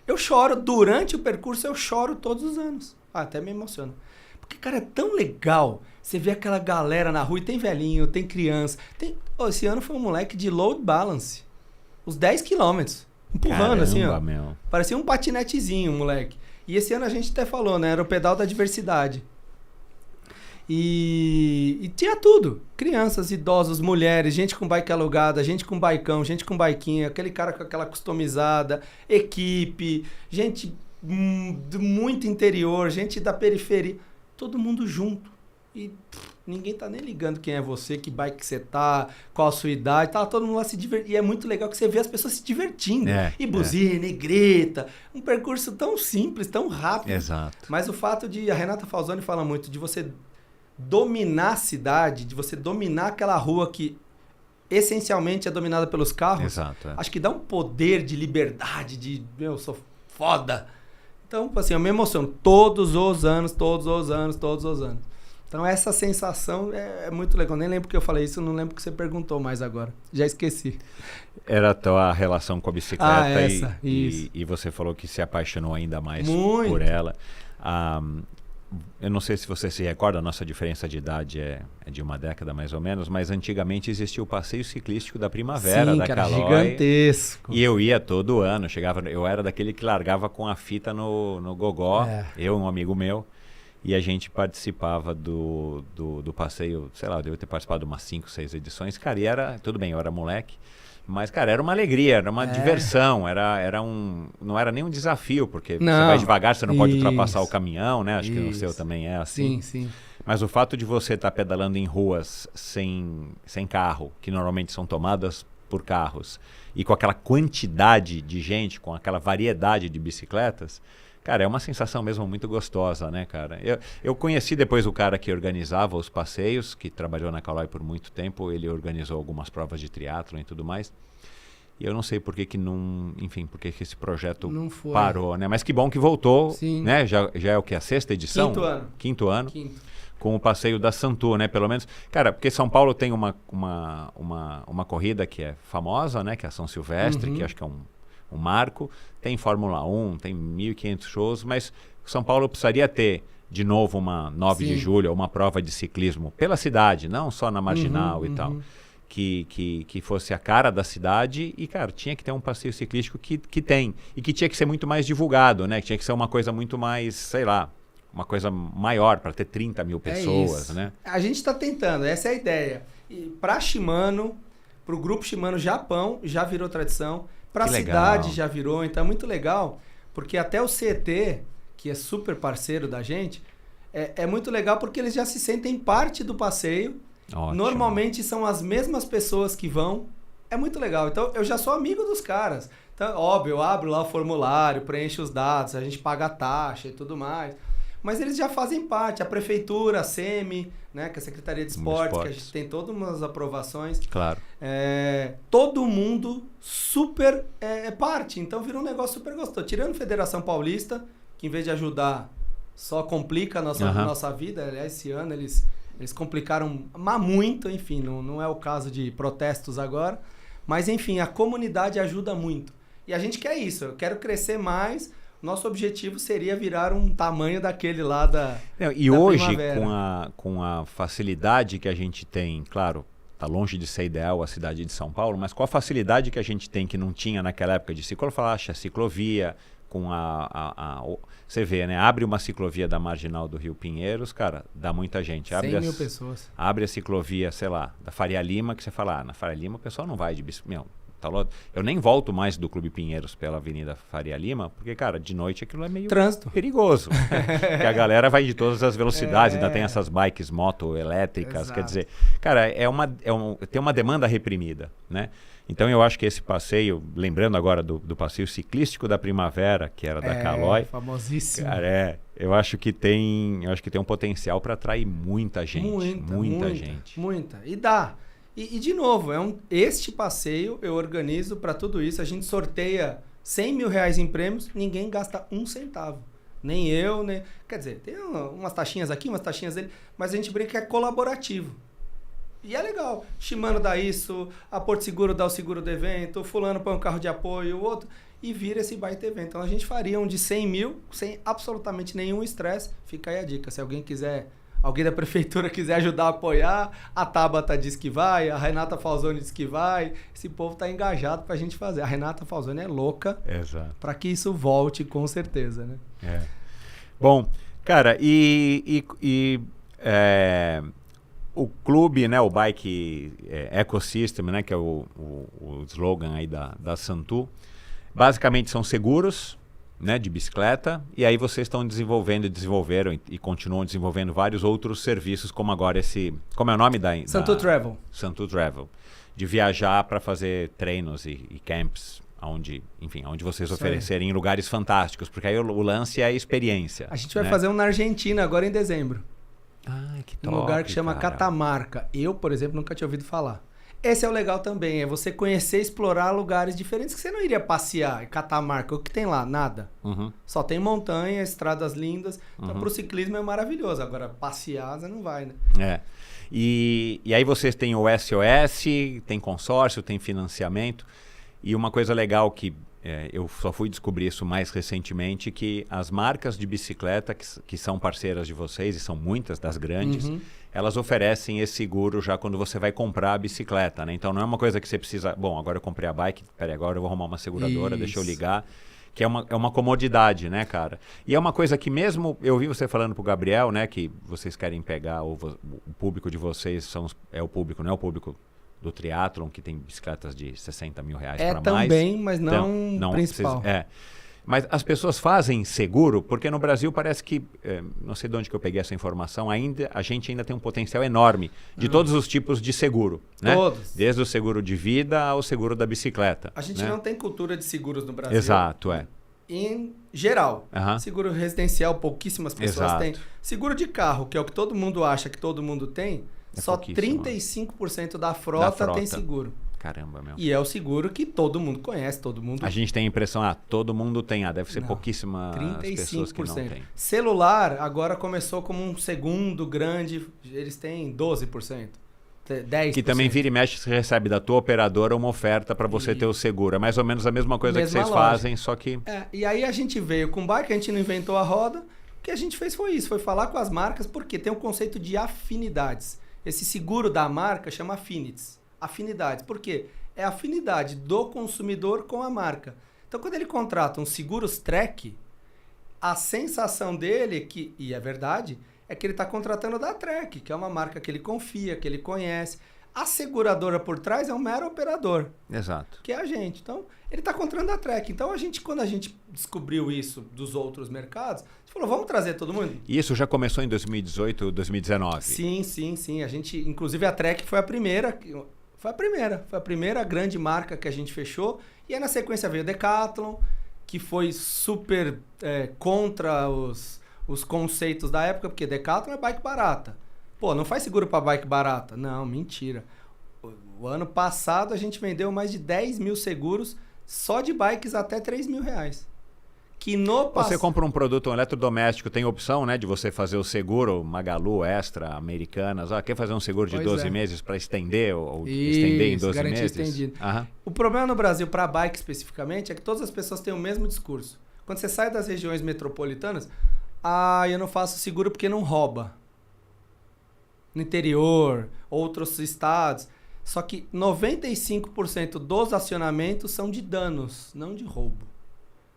Eu choro. Durante o percurso, eu choro todos os anos. Até me emociona. Porque, cara, é tão legal. Você vê aquela galera na rua e tem velhinho, tem criança. Esse ano foi um moleque de load balance. Os 10 quilômetros. Empurrando. Caramba, assim, ó. Meu. Parecia um patinetezinho, moleque. E esse ano a gente até falou, né? Era o pedal da diversidade. E tinha tudo. Crianças, idosos, mulheres, gente com bike alugada, gente com bicão, gente com biquinha, aquele cara com aquela customizada, equipe, gente do muito interior, gente da periferia. Todo mundo junto. E ninguém tá nem ligando quem é você, que bike você tá, qual a sua idade. Tá todo mundo lá se divertindo. E é muito legal que você vê as pessoas se divertindo. E buzina, e grita. Um percurso tão simples, tão rápido. Exato. Mas o fato de... A Renata Falzoni fala muito de você... dominar a cidade, de você dominar aquela rua que essencialmente é dominada pelos carros. Exato. Acho que dá um poder de liberdade, de, eu sou foda. Então, assim, eu me emociono todos os anos. Então, essa sensação é muito legal. Nem lembro que eu falei isso, não lembro que você perguntou mais agora. Já esqueci. Era a tua relação com a bicicleta isso. E você falou que se apaixonou ainda mais muito por ela. eu não sei se você se recorda, a nossa diferença de idade é de uma década mais ou menos, mas antigamente existia o passeio ciclístico da Primavera, da Calói. Gigantesco. E eu ia todo ano, eu era daquele que largava com a fita no gogó, eu e um amigo meu, e a gente participava do passeio, sei lá, eu devo ter participado de umas 5, 6 edições, cara, e tudo bem, eu era moleque, mas, cara, era uma alegria, era uma diversão, não era nem um desafio, porque você vai devagar, você não pode ultrapassar o caminhão, né? Acho que no seu também é assim. Sim. Mas o fato de você estar pedalando em ruas sem carro, que normalmente são tomadas por carros, e com aquela quantidade de gente, com aquela variedade de bicicletas, cara, é uma sensação mesmo muito gostosa, né, cara? Eu conheci depois o cara que organizava os passeios, que trabalhou na Calói por muito tempo, ele organizou algumas provas de triatlon e tudo mais. E eu não sei por que não, enfim, por que esse projeto parou, né? Mas que bom que voltou, né? Já é o que? A 6ª edição? Quinto ano. Com o passeio da Santu, né? Pelo menos, cara, porque São Paulo tem uma corrida que é famosa, né? Que é a São Silvestre, que acho que é um marco, tem Fórmula 1, tem 1.500 shows, mas São Paulo precisaria ter de novo uma 9 de julho, uma prova de ciclismo pela cidade, não só na Marginal e tal, que fosse a cara da cidade e, cara, tinha que ter um passeio ciclístico que tem, e que tinha que ser muito mais divulgado, né? Que tinha que ser uma coisa muito mais, sei lá, uma coisa maior, para ter 30 mil pessoas, né? A gente está tentando, essa é a ideia. E para Shimano, para o grupo Shimano Japão, já virou tradição. Para a cidade já virou, então é muito legal, porque até o CET, que é super parceiro da gente, é muito legal porque eles já se sentem parte do passeio. Ótimo. Normalmente são as mesmas pessoas que vão. É muito legal. Então eu já sou amigo dos caras. Então, óbvio, eu abro lá o formulário, preencho os dados, a gente paga a taxa e tudo mais. Mas eles já fazem parte. A prefeitura, a SEMI, né, que é a Secretaria de Esportes, que a gente tem todas umas aprovações. Claro. Todo mundo super parte. Então virou um negócio super gostoso. Tirando a Federação Paulista, que em vez de ajudar, só complica a nossa vida. Aliás, esse ano eles complicaram muito, enfim, não é o caso de protestos agora. Mas, enfim, a comunidade ajuda muito. E a gente quer isso. Eu quero crescer mais. Nosso objetivo seria virar um tamanho daquele lá da hoje, Primavera. com a facilidade que a gente tem, claro, está longe de ser ideal a cidade de São Paulo, mas com a facilidade que a gente tem, que não tinha naquela época de ciclofaixa, ciclovia, com você vê, né? Abre uma ciclovia da Marginal do Rio Pinheiros, cara, dá muita gente. 100 mil pessoas. Abre a ciclovia, sei lá, da Faria Lima, que você fala, na Faria Lima o pessoal não vai de bicicleta. Eu nem volto mais do Clube Pinheiros pela Avenida Faria Lima, porque, cara, de noite aquilo é meio perigoso. Porque a galera vai de todas as velocidades, ainda tem essas bikes moto elétricas, Exato. Quer dizer, cara, tem uma demanda reprimida, né? Então eu acho que esse passeio, lembrando agora do passeio ciclístico da Primavera, que era da Calói, famosíssimo. Cara, eu acho que tem um potencial para atrair muita gente, muita gente. Muita. E dá. E de novo, este passeio eu organizo para tudo isso. A gente sorteia 100 mil reais em prêmios, ninguém gasta um centavo. Nem eu, nem... Quer dizer, tem umas taxinhas aqui, umas taxinhas ali, mas a gente brinca que é colaborativo. E é legal. Shimano dá isso, a Porto Seguro dá o seguro do evento, o fulano põe um carro de apoio, o outro, e vira esse baita evento. Então a gente faria um de 100 mil, sem absolutamente nenhum estresse. Fica aí a dica, se alguém da prefeitura quiser ajudar a apoiar, a Tabata diz que vai, a Renata Falzoni diz que vai, esse povo tá engajado pra gente fazer. A Renata Falzoni é louca para que isso volte, com certeza, né? Bom, cara, o clube, né, o Bike Ecosystem, né, que é o slogan aí da Santu, basicamente são seguros, né, de bicicleta, e aí vocês estão desenvolveram e continuam desenvolvendo vários outros serviços, como agora como é o nome da Santu Travel. Santu Travel, de viajar para fazer treinos e camps, onde vocês oferecerem em lugares fantásticos, porque aí o lance é a experiência. A gente vai fazer um na Argentina agora em dezembro. Que top, um lugar que chama Catamarca. Eu, por exemplo, nunca tinha ouvido falar. Esse é o legal também, é você conhecer e explorar lugares diferentes que você não iria passear. Catamarca, o que tem lá? Nada. Só tem montanha, estradas lindas. Então, pro ciclismo é maravilhoso. Agora, passear, você não vai, né? E aí vocês têm o SOS, tem consórcio, tem financiamento. E uma coisa legal que eu só fui descobrir isso mais recentemente, que as marcas de bicicleta que são parceiras de vocês, e são muitas das grandes, elas oferecem esse seguro já quando você vai comprar a bicicleta, né? Então não é uma coisa que você precisa... Bom, agora eu comprei a bike, peraí, agora eu vou arrumar uma seguradora, deixa eu ligar. Que é uma comodidade, né, cara? E é uma coisa que mesmo... Eu vi você falando pro Gabriel, né, que vocês querem pegar... O público de vocês é o público, não é o público do triatlon, que tem bicicletas de 60 mil reais para mais. Também, mas não principal. Mas as pessoas fazem seguro, porque no Brasil parece que, não sei de onde que eu peguei essa informação, a gente ainda tem um potencial enorme de todos os tipos de seguro. Né? Todos. Desde o seguro de vida ao seguro da bicicleta. A gente não tem cultura de seguros no Brasil. Exato, Em geral. Seguro residencial, pouquíssimas pessoas têm. Seguro de carro, que é o que todo mundo acha que todo mundo tem, só 35% da frota tem seguro. Caramba, meu. E é o seguro que todo mundo conhece, todo mundo... A gente tem a impressão, todo mundo tem. Deve ser pouquíssimas pessoas que não têm. Celular agora começou como um segundo grande, eles têm 12%. 10%. Que também vira e mexe, você recebe da tua operadora uma oferta para você ter o seguro. É mais ou menos a mesma coisa que vocês fazem, só que... E aí a gente veio com bike, a gente não inventou a roda. O que a gente fez foi isso, foi falar com as marcas, porque tem um conceito de afinidades. Esse seguro da marca chama Affinities. Afinidades. Por quê? É a afinidade do consumidor com a marca. Então, quando ele contrata um Seguros Trek, a sensação dele, e é verdade, é que ele está contratando da Trek, que é uma marca que ele confia, que ele conhece. A seguradora por trás é um mero operador. Exato. Que é a gente. Então, ele está contratando da Trek. Então, quando a gente descobriu isso dos outros mercados, a gente falou, vamos trazer todo mundo? E isso já começou em 2018, 2019? Sim. A gente, inclusive, a Trek foi a primeira... Foi a primeira grande marca que a gente fechou. E aí, na sequência, veio a Decathlon, que foi super contra os conceitos da época, porque Decathlon é bike barata. Pô, não faz seguro para bike barata? Não, mentira. O ano passado, a gente vendeu mais de 10 mil seguros só de bikes até 3 mil reais. Que Você compra um produto, um eletrodoméstico, tem opção, né, de você fazer o seguro, Magalu, Extra, Americanas. Quer fazer um seguro de 12 meses para estender ou estender em 12 meses? Estendido. O problema no Brasil, para bike especificamente, é que todas as pessoas têm o mesmo discurso. Quando você sai das regiões metropolitanas, eu não faço seguro porque não rouba. No interior, outros estados. Só que 95% dos acionamentos são de danos, não de roubo.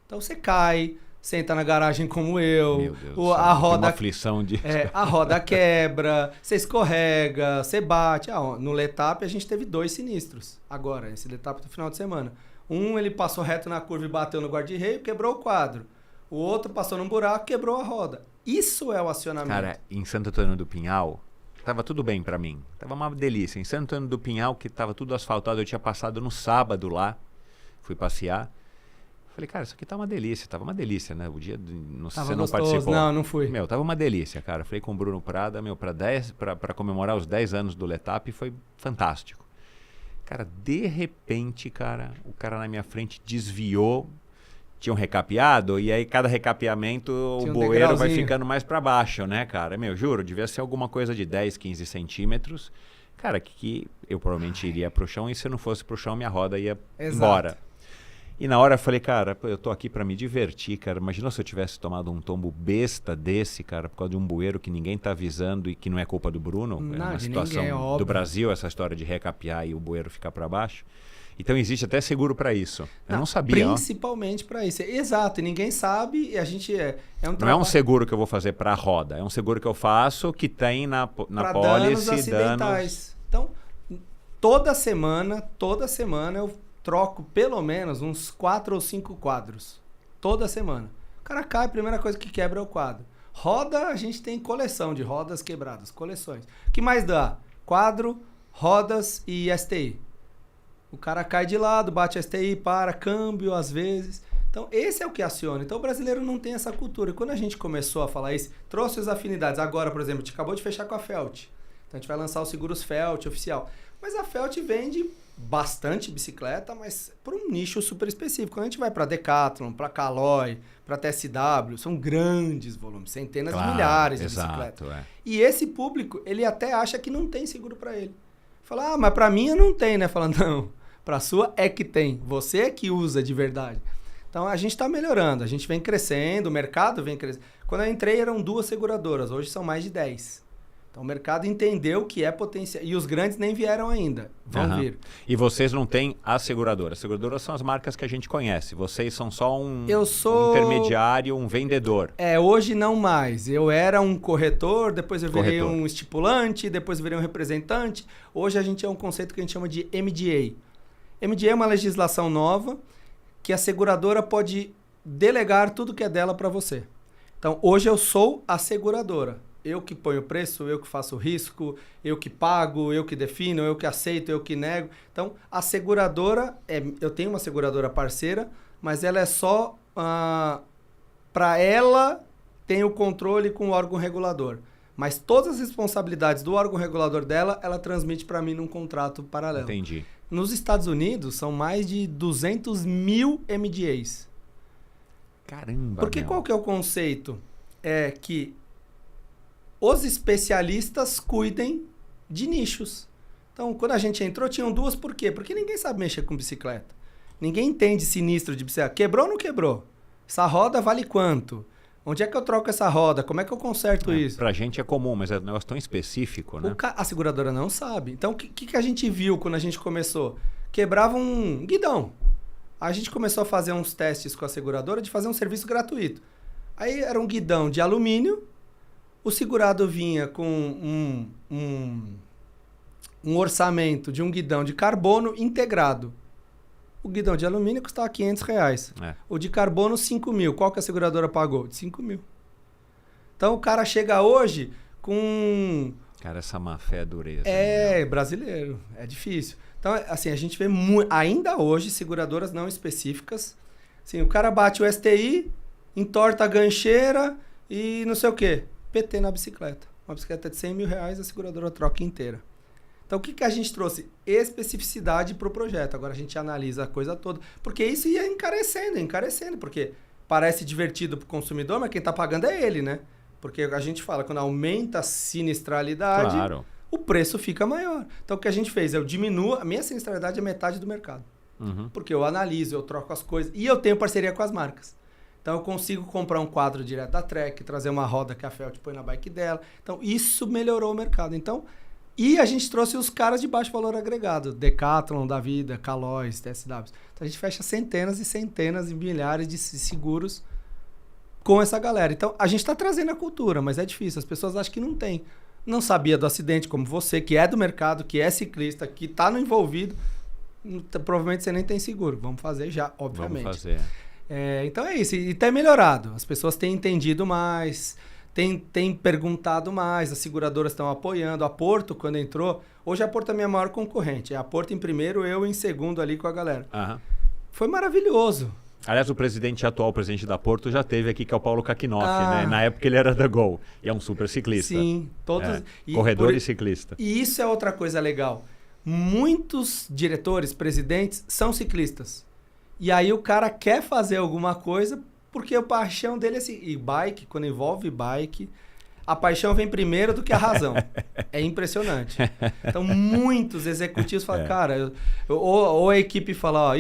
Então você cai, senta na garagem como eu, meu Deus a roda, tem uma aflição de... a roda quebra, você escorrega, você bate. No Letap a gente teve 2 sinistros. Agora, esse Letap do final de semana. Um, ele passou reto na curva e bateu no guarda-reio, quebrou o quadro. O outro passou num buraco, quebrou a roda. Isso é o acionamento. Cara, em Santo Antônio do Pinhal, tava tudo bem pra mim. Tava uma delícia. Em Santo Antônio do Pinhal, que tava tudo asfaltado, eu tinha passado no sábado lá, fui passear. Falei, cara, isso aqui tá uma delícia. Tava uma delícia, né? O dia, não sei se você não participou. Não fui. Tava uma delícia, cara. Falei com o Bruno Prada, pra comemorar os 10 anos do Letap, foi fantástico. Cara, de repente, o cara na minha frente desviou, tinha um recapeado, e aí cada recapeamento o bueiro vai ficando mais pra baixo, né, cara? Juro, devia ser alguma coisa de 10, 15 centímetros. Cara, que eu provavelmente iria pro chão, e se eu não fosse pro chão, minha roda ia embora. E na hora eu falei, cara, eu tô aqui pra me divertir, cara. Imagina se eu tivesse tomado um tombo besta desse, cara, por causa de um bueiro que ninguém tá avisando e que não é culpa do Bruno. É uma situação do Brasil, essa história de recapear e o bueiro ficar pra baixo. Então existe até seguro pra isso. Eu não sabia. Principalmente pra isso. Exato, e ninguém sabe, e a gente não é um seguro que eu vou fazer pra roda, é um seguro que eu faço que tem na pólice danos. Então, toda semana eu troco pelo menos uns 4 ou 5 quadros. Toda semana. O cara cai, a primeira coisa que quebra é o quadro. Roda, a gente tem coleção de rodas quebradas, coleções. O que mais dá? Quadro, rodas e STI. O cara cai de lado, bate STI, para, câmbio às vezes. Então, esse é o que aciona. Então, o brasileiro não tem essa cultura. E quando a gente começou a falar isso, trouxe as afinidades. Agora, por exemplo, a gente acabou de fechar com a Felt. Então, a gente vai lançar o Seguros Felt oficial. Mas a Felt vende bastante bicicleta, mas por um nicho super específico. Quando a gente vai para Decathlon, para Caloi, para TSW, são grandes volumes, centenas de milhares de bicicletas. E esse público, ele até acha que não tem seguro para ele. Fala, mas para mim eu não tenho, né? Fala, não, Para a sua é que tem. Você é que usa de verdade. Então, a gente está melhorando. A gente vem crescendo, o mercado vem crescendo. Quando eu entrei, eram 2 seguradoras. Hoje são mais de 10. Então, o mercado entendeu que é potencial. E os grandes nem vieram ainda. Vão vir. E vocês não têm as seguradoras. As seguradoras são as marcas que a gente conhece. Vocês são só um intermediário, um vendedor. Hoje não mais. Eu era um corretor, depois eu virei um estipulante, depois eu virei um representante. Hoje a gente é um conceito que a gente chama de MGA. MGA é uma legislação nova que a seguradora pode delegar tudo que é dela para você. Então, hoje eu sou a seguradora. Eu que ponho o preço, eu que faço o risco, eu que pago, eu que defino, eu que aceito, eu que nego. Então, a seguradora, eu tenho uma seguradora parceira, mas ela é só para ela tem o controle com o órgão regulador. Mas todas as responsabilidades do órgão regulador dela, ela transmite para mim num contrato paralelo. Entendi. Nos Estados Unidos, são mais de 200 mil MGAs. Caramba! Porque qual que é o conceito? É que os especialistas cuidem de nichos. Então, quando a gente entrou, tinham 2. Por quê? Porque ninguém sabe mexer com bicicleta. Ninguém entende sinistro de bicicleta. Quebrou ou não quebrou? Essa roda vale quanto? Onde é que eu troco essa roda? Como é que eu conserto isso? Pra gente é comum, mas é um negócio tão específico, né? A seguradora não sabe. Então, o que a gente viu quando a gente começou? Quebrava um guidão. A gente começou a fazer uns testes com a seguradora de fazer um serviço gratuito. Aí era um guidão de alumínio. O segurado vinha com um orçamento de um guidão de carbono integrado. O guidão de alumínio custava R$500. O de carbono, 5 mil. Qual que a seguradora pagou? De 5 mil. Então, o cara chega hoje com... Cara, essa má fé é dureza. Brasileiro. É difícil. Então, assim, a gente vê ainda hoje seguradoras não específicas. Assim, o cara bate o STI, entorta a gancheira e não sei o quê. PT na bicicleta. Uma bicicleta de R$100 mil, a seguradora troca inteira. Então, o que a gente trouxe? Especificidade para o projeto. Agora a gente analisa a coisa toda. Porque isso ia encarecendo. Porque parece divertido para o consumidor, mas quem está pagando é ele, né? Porque a gente fala, quando aumenta a sinistralidade, o preço fica maior. Então, o que a gente fez? Eu diminuo, a minha sinistralidade é metade do mercado. Porque eu analiso, eu troco as coisas. E eu tenho parceria com as marcas. Então, eu consigo comprar um quadro direto da Trek, trazer uma roda que a Felt põe na bike dela. Então, isso melhorou o mercado. Então, e a gente trouxe os caras de baixo valor agregado. Decathlon da vida, Calóis, TSWs. Então, a gente fecha centenas e centenas e milhares de seguros com essa galera. Então, a gente está trazendo a cultura, mas é difícil. As pessoas acham que não tem. Não sabia do acidente como você, que é do mercado, que é ciclista, que está no envolvido. Provavelmente você nem tem seguro. Vamos fazer já, obviamente. Vamos fazer. Então é isso. E tem melhorado. As pessoas têm entendido mais, têm perguntado mais, as seguradoras estão apoiando. A Porto, quando entrou... Hoje a Porto é a minha maior concorrente. A Porto em primeiro, eu em segundo ali com a galera. Foi maravilhoso. Aliás, o atual presidente da Porto já teve aqui, que é o Paulo Kakinoff, né? Na época ele era da Gol. E é um super ciclista. Sim, todos... Corredor e ciclista. E isso é outra coisa legal. Muitos diretores, presidentes, são ciclistas. E aí o cara quer fazer alguma coisa porque a paixão dele é assim. E bike, quando envolve bike, a paixão vem primeiro do que a razão. É impressionante. Então, muitos executivos falam, cara... Ou a equipe fala,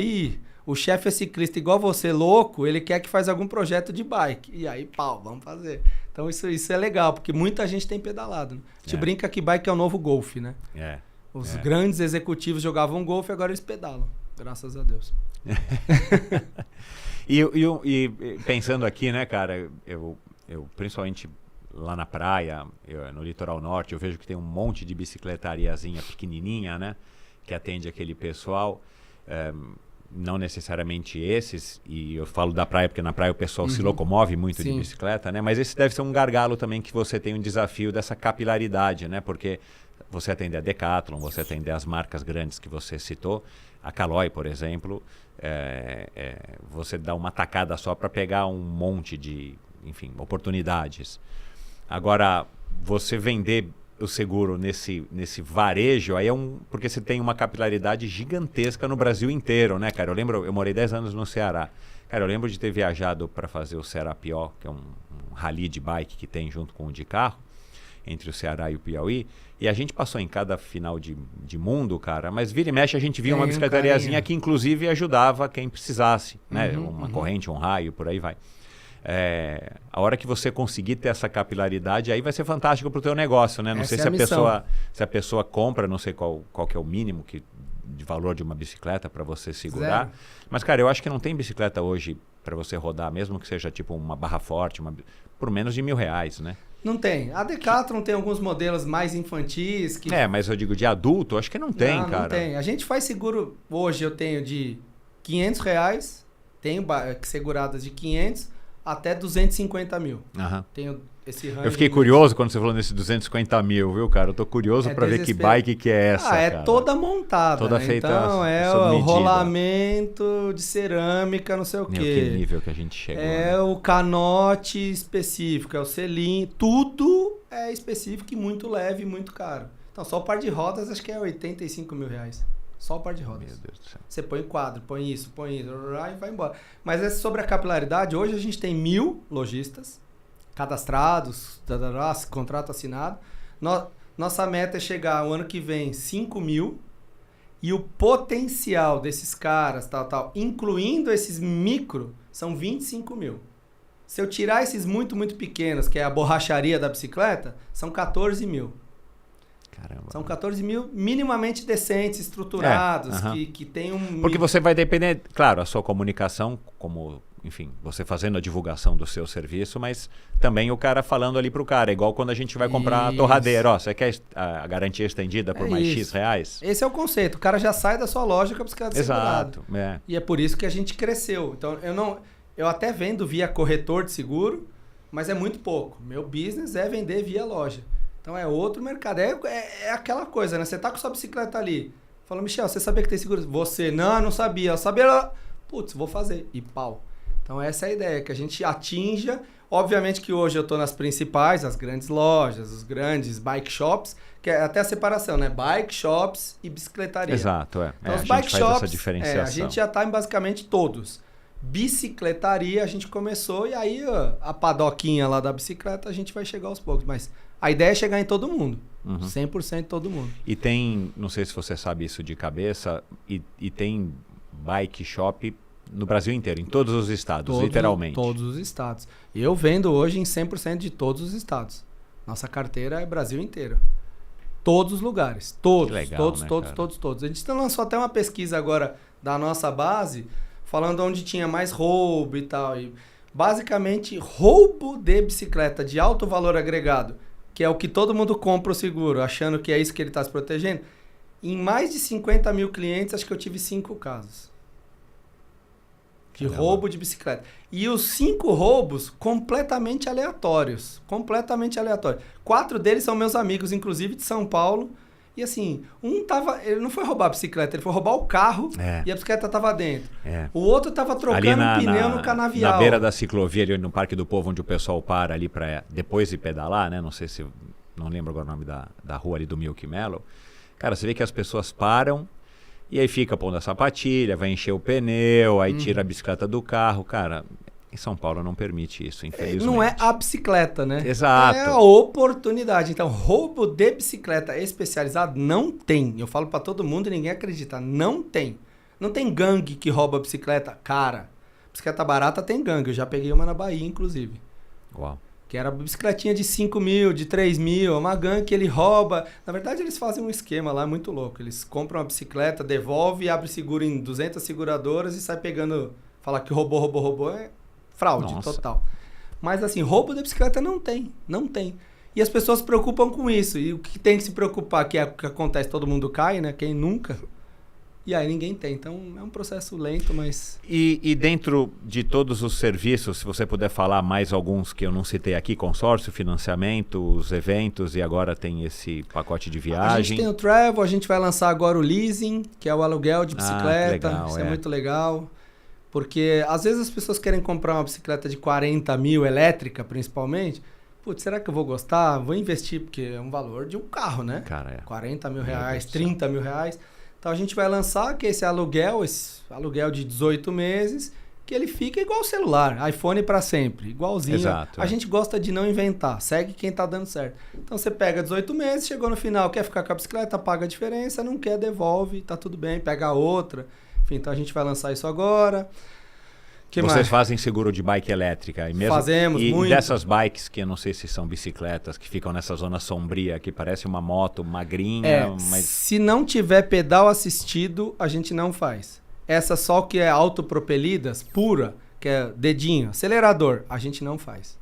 o chefe é ciclista igual você, louco, ele quer que faz algum projeto de bike. E aí, vamos fazer. Então, isso é legal, porque muita gente tem pedalado. Né? A gente brinca que bike é o novo golfe, né? Os grandes executivos jogavam golfe, agora eles pedalam. Graças a Deus. e pensando aqui, né, cara, eu principalmente lá na praia, no litoral norte, eu vejo que tem um monte de bicicletariazinha pequenininha, né, que atende aquele pessoal, não necessariamente esses, e eu falo da praia porque na praia o pessoal se locomove muito de bicicleta, né, mas esse deve ser um gargalo também, que você tem um desafio dessa capilaridade, né, porque você atende a Decathlon, você atende as marcas grandes que você citou, a Caloi, por exemplo, você dá uma tacada só para pegar um monte de, enfim, oportunidades. Agora, você vender o seguro nesse varejo, aí porque você tem uma capilaridade gigantesca no Brasil inteiro, né, cara? Eu morei 10 anos no Ceará. Cara, eu lembro de ter viajado para fazer o Serapió, que é um rally de bike que tem junto com o de carro. entre o Ceará e o Piauí. E a gente passou em cada final de mundo, cara, mas vira e mexe a gente via uma bicicletariazinha que inclusive ajudava quem precisasse, né? Uma corrente, um raio, por aí vai. A hora que você conseguir ter essa capilaridade, aí vai ser fantástico pro teu negócio, né? Não sei se a pessoa compra, não sei qual que é o mínimo de valor de uma bicicleta para você segurar. 0. Mas, cara, eu acho que não tem bicicleta hoje para você rodar, mesmo que seja tipo uma barra forte, por menos de R$1.000, né? Não tem. A Decathlon tem alguns modelos mais infantis. Mas eu digo de adulto, acho que não tem, cara. Não tem. A gente faz seguro, hoje eu tenho de R$500, tenho seguradas de 500 até 250 mil. Tenho esse range. Eu fiquei curioso quando você falou nesse 250 mil, viu, cara? Eu tô curioso para ver que bike que é essa, cara. Toda montada, toda né? Feita então, o rolamento de cerâmica, não sei o quê. Que nível que a gente chegou. O canote específico, o selim, tudo é específico e muito leve e muito caro. Então, só o par de rodas acho que é R$85.000. Só o par de rodas. Meu Deus do céu. Você põe quadro, põe isso, e vai embora. Mas sobre a capilaridade, hoje a gente tem 1.000 lojistas cadastrados, contrato assinado. Nossa meta é chegar o ano que vem 5.000 e o potencial desses caras, incluindo esses micro, são 25.000. Se eu tirar esses muito, muito pequenos, que é a borracharia da bicicleta, são 14.000. Caramba. São 14.000 minimamente decentes, estruturados, que tem um... Porque você vai depender, claro, a sua comunicação, como, enfim, você fazendo a divulgação do seu serviço, mas também o cara falando ali pro cara, igual quando a gente vai comprar a torradeira, você quer a garantia estendida por mais X reais? Esse é o conceito, o cara já sai da sua loja com a bicicleta segurada. Exato. E é por isso que a gente cresceu. Então, eu até vendo via corretor de seguro, mas é muito pouco. Meu business é vender via loja. Então é outro mercado. É aquela coisa, né? Você tá com sua bicicleta ali. Fala, Michel, você sabia que tem seguro? Você, não, eu não sabia. Eu sabia, putz, vou fazer. E pau. Então essa é a ideia, que a gente atinja. Obviamente que hoje eu tô nas principais, as grandes lojas, os grandes bike shops, que é até a separação, né? Bike shops e bicicletaria. Exato, Então, os a bike gente faz shops, essa diferenciação. a gente já tá em basicamente todos. Bicicletaria a gente começou e aí a padoquinha lá da bicicleta a gente vai chegar aos poucos. Mas a ideia é chegar em todo mundo. 100% todo mundo. E tem, não sei se você sabe isso de cabeça, e tem bike shop no Brasil inteiro, em todos os estados, literalmente. Todos os estados. Eu vendo hoje em 100% de todos os estados. Nossa carteira é Brasil inteiro. Todos os lugares. Todos. Que legal, todos. A gente lançou até uma pesquisa agora da nossa base, falando onde tinha mais roubo e tal. E basicamente, roubo de bicicleta de alto valor agregado, que é o que todo mundo compra o seguro, achando que é isso que ele está se protegendo. Em mais de 50 mil clientes, acho que eu tive 5 casos. De roubo de bicicleta. E os 5 roubos completamente aleatórios. 4 deles são meus amigos, inclusive de São Paulo. E assim, ele não foi roubar a bicicleta, ele foi roubar o carro e a bicicleta estava dentro. O outro estava trocando um pneu no canavial. Na beira da ciclovia, ali no Parque do Povo, onde o pessoal para ali para depois de pedalar, né? Não lembro agora o nome da rua ali do Milk Mellow. Cara, você vê que as pessoas param e aí fica pondo a sapatilha, vai encher o pneu, aí tira a bicicleta do carro. Cara, em São Paulo não permite isso, infelizmente. Não é a bicicleta, né? Exato. É a oportunidade. Então, roubo de bicicleta especializado não tem. Eu falo pra todo mundo e ninguém acredita. Não tem. Não tem gangue que rouba bicicleta. Cara, bicicleta barata tem gangue. Eu já peguei uma na Bahia, inclusive. Uau. Que era bicicletinha de 5 mil, de 3 mil. Uma gangue que ele rouba. Na verdade, eles fazem um esquema lá muito louco. Eles compram uma bicicleta, devolve, abre seguro em 200 seguradoras e sai pegando... Falar que roubou. É fraude total. Mas assim, roubo de bicicleta não tem. E as pessoas se preocupam com isso. E o que tem que se preocupar, que é o que acontece, todo mundo cai, né? Quem nunca? E aí ninguém tem. Então é um processo lento, mas... E dentro de todos os serviços, se você puder falar mais alguns que eu não citei aqui, consórcio, financiamento, os eventos, e agora tem esse pacote de viagem. A gente tem o travel, a gente vai lançar agora o leasing, que é o aluguel de bicicleta. Legal, isso é muito legal. Porque às vezes as pessoas querem comprar uma bicicleta de 40 mil, elétrica principalmente. Putz, será que eu vou gostar? Vou investir, porque é um valor de um carro, né? Cara, 40 mil reais, 30 mil reais. Então a gente vai lançar que esse aluguel de 18 meses, que ele fica igual o celular, iPhone para sempre, igualzinho. Exato, a gente gosta de não inventar, segue quem tá dando certo. Então você pega 18 meses, chegou no final, quer ficar com a bicicleta, paga a diferença, não quer, devolve, tá tudo bem, pega outra. Enfim, então a gente vai lançar isso agora. Vocês fazem seguro de bike elétrica? E mesmo, Fazemos muito. E dessas bikes, que eu não sei se são bicicletas, que ficam nessa zona sombria, que parece uma moto magrinha, mas... Se não tiver pedal assistido, a gente não faz. Essa só que é autopropelidas, pura, que é dedinho, acelerador, a gente não faz.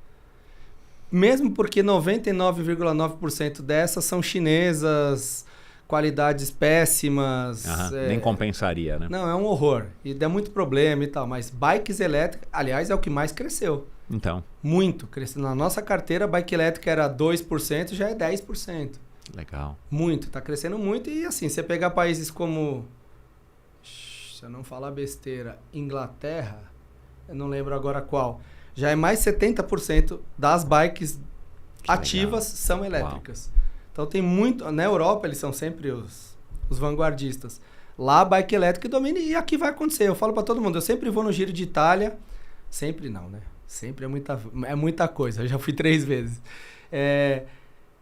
Mesmo porque 99,9% dessas são chinesas, qualidades péssimas. Nem compensaria, né? Não, é um horror. E dá muito problema e tal. Mas bikes elétricas, aliás, é o que mais cresceu. Então. Muito. Cresceu. Na nossa carteira, bike elétrica era 2%, já é 10%. Legal. Muito. Tá crescendo muito. E assim, você pegar países como... Se eu não falar besteira, Inglaterra, eu não lembro agora qual. Já é mais 70% das bikes ativas são elétricas. Uau. Então tem muito... Na Europa, eles são sempre os vanguardistas. Lá, a bike elétrica domina e aqui vai acontecer. Eu falo para todo mundo, eu sempre vou no Giro de Itália. Sempre não, né? Sempre é muita coisa. Eu já fui 3 vezes.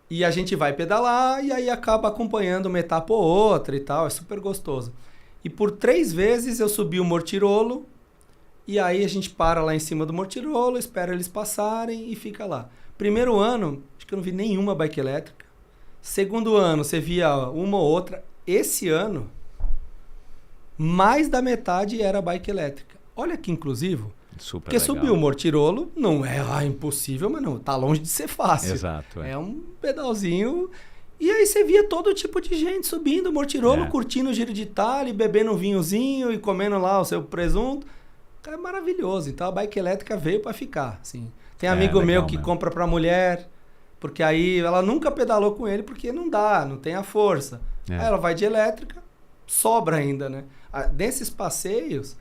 E a gente vai pedalar e aí acaba acompanhando uma etapa ou outra e tal. É super gostoso. E por 3 vezes eu subi o Mortirolo e aí a gente para lá em cima do Mortirolo, espera eles passarem e fica lá. Primeiro ano, acho que eu não vi nenhuma bike elétrica. Segundo ano, você via uma ou outra. Esse ano, mais da metade era bike elétrica. Olha que inclusivo. Super porque legal. subir o Mortirolo não é impossível, mas não, tá longe de ser fácil. Exato. É um pedalzinho. E aí você via todo tipo de gente subindo o Mortirolo, curtindo o Giro de Itália, bebendo um vinhozinho e comendo lá o seu presunto. É maravilhoso. Então a bike elétrica veio para ficar. Assim. Tem amigo meu que compra para mulher, porque aí ela nunca pedalou com ele porque não dá, não tem a força. Aí ela vai de elétrica, sobra ainda, né? Desses passeios,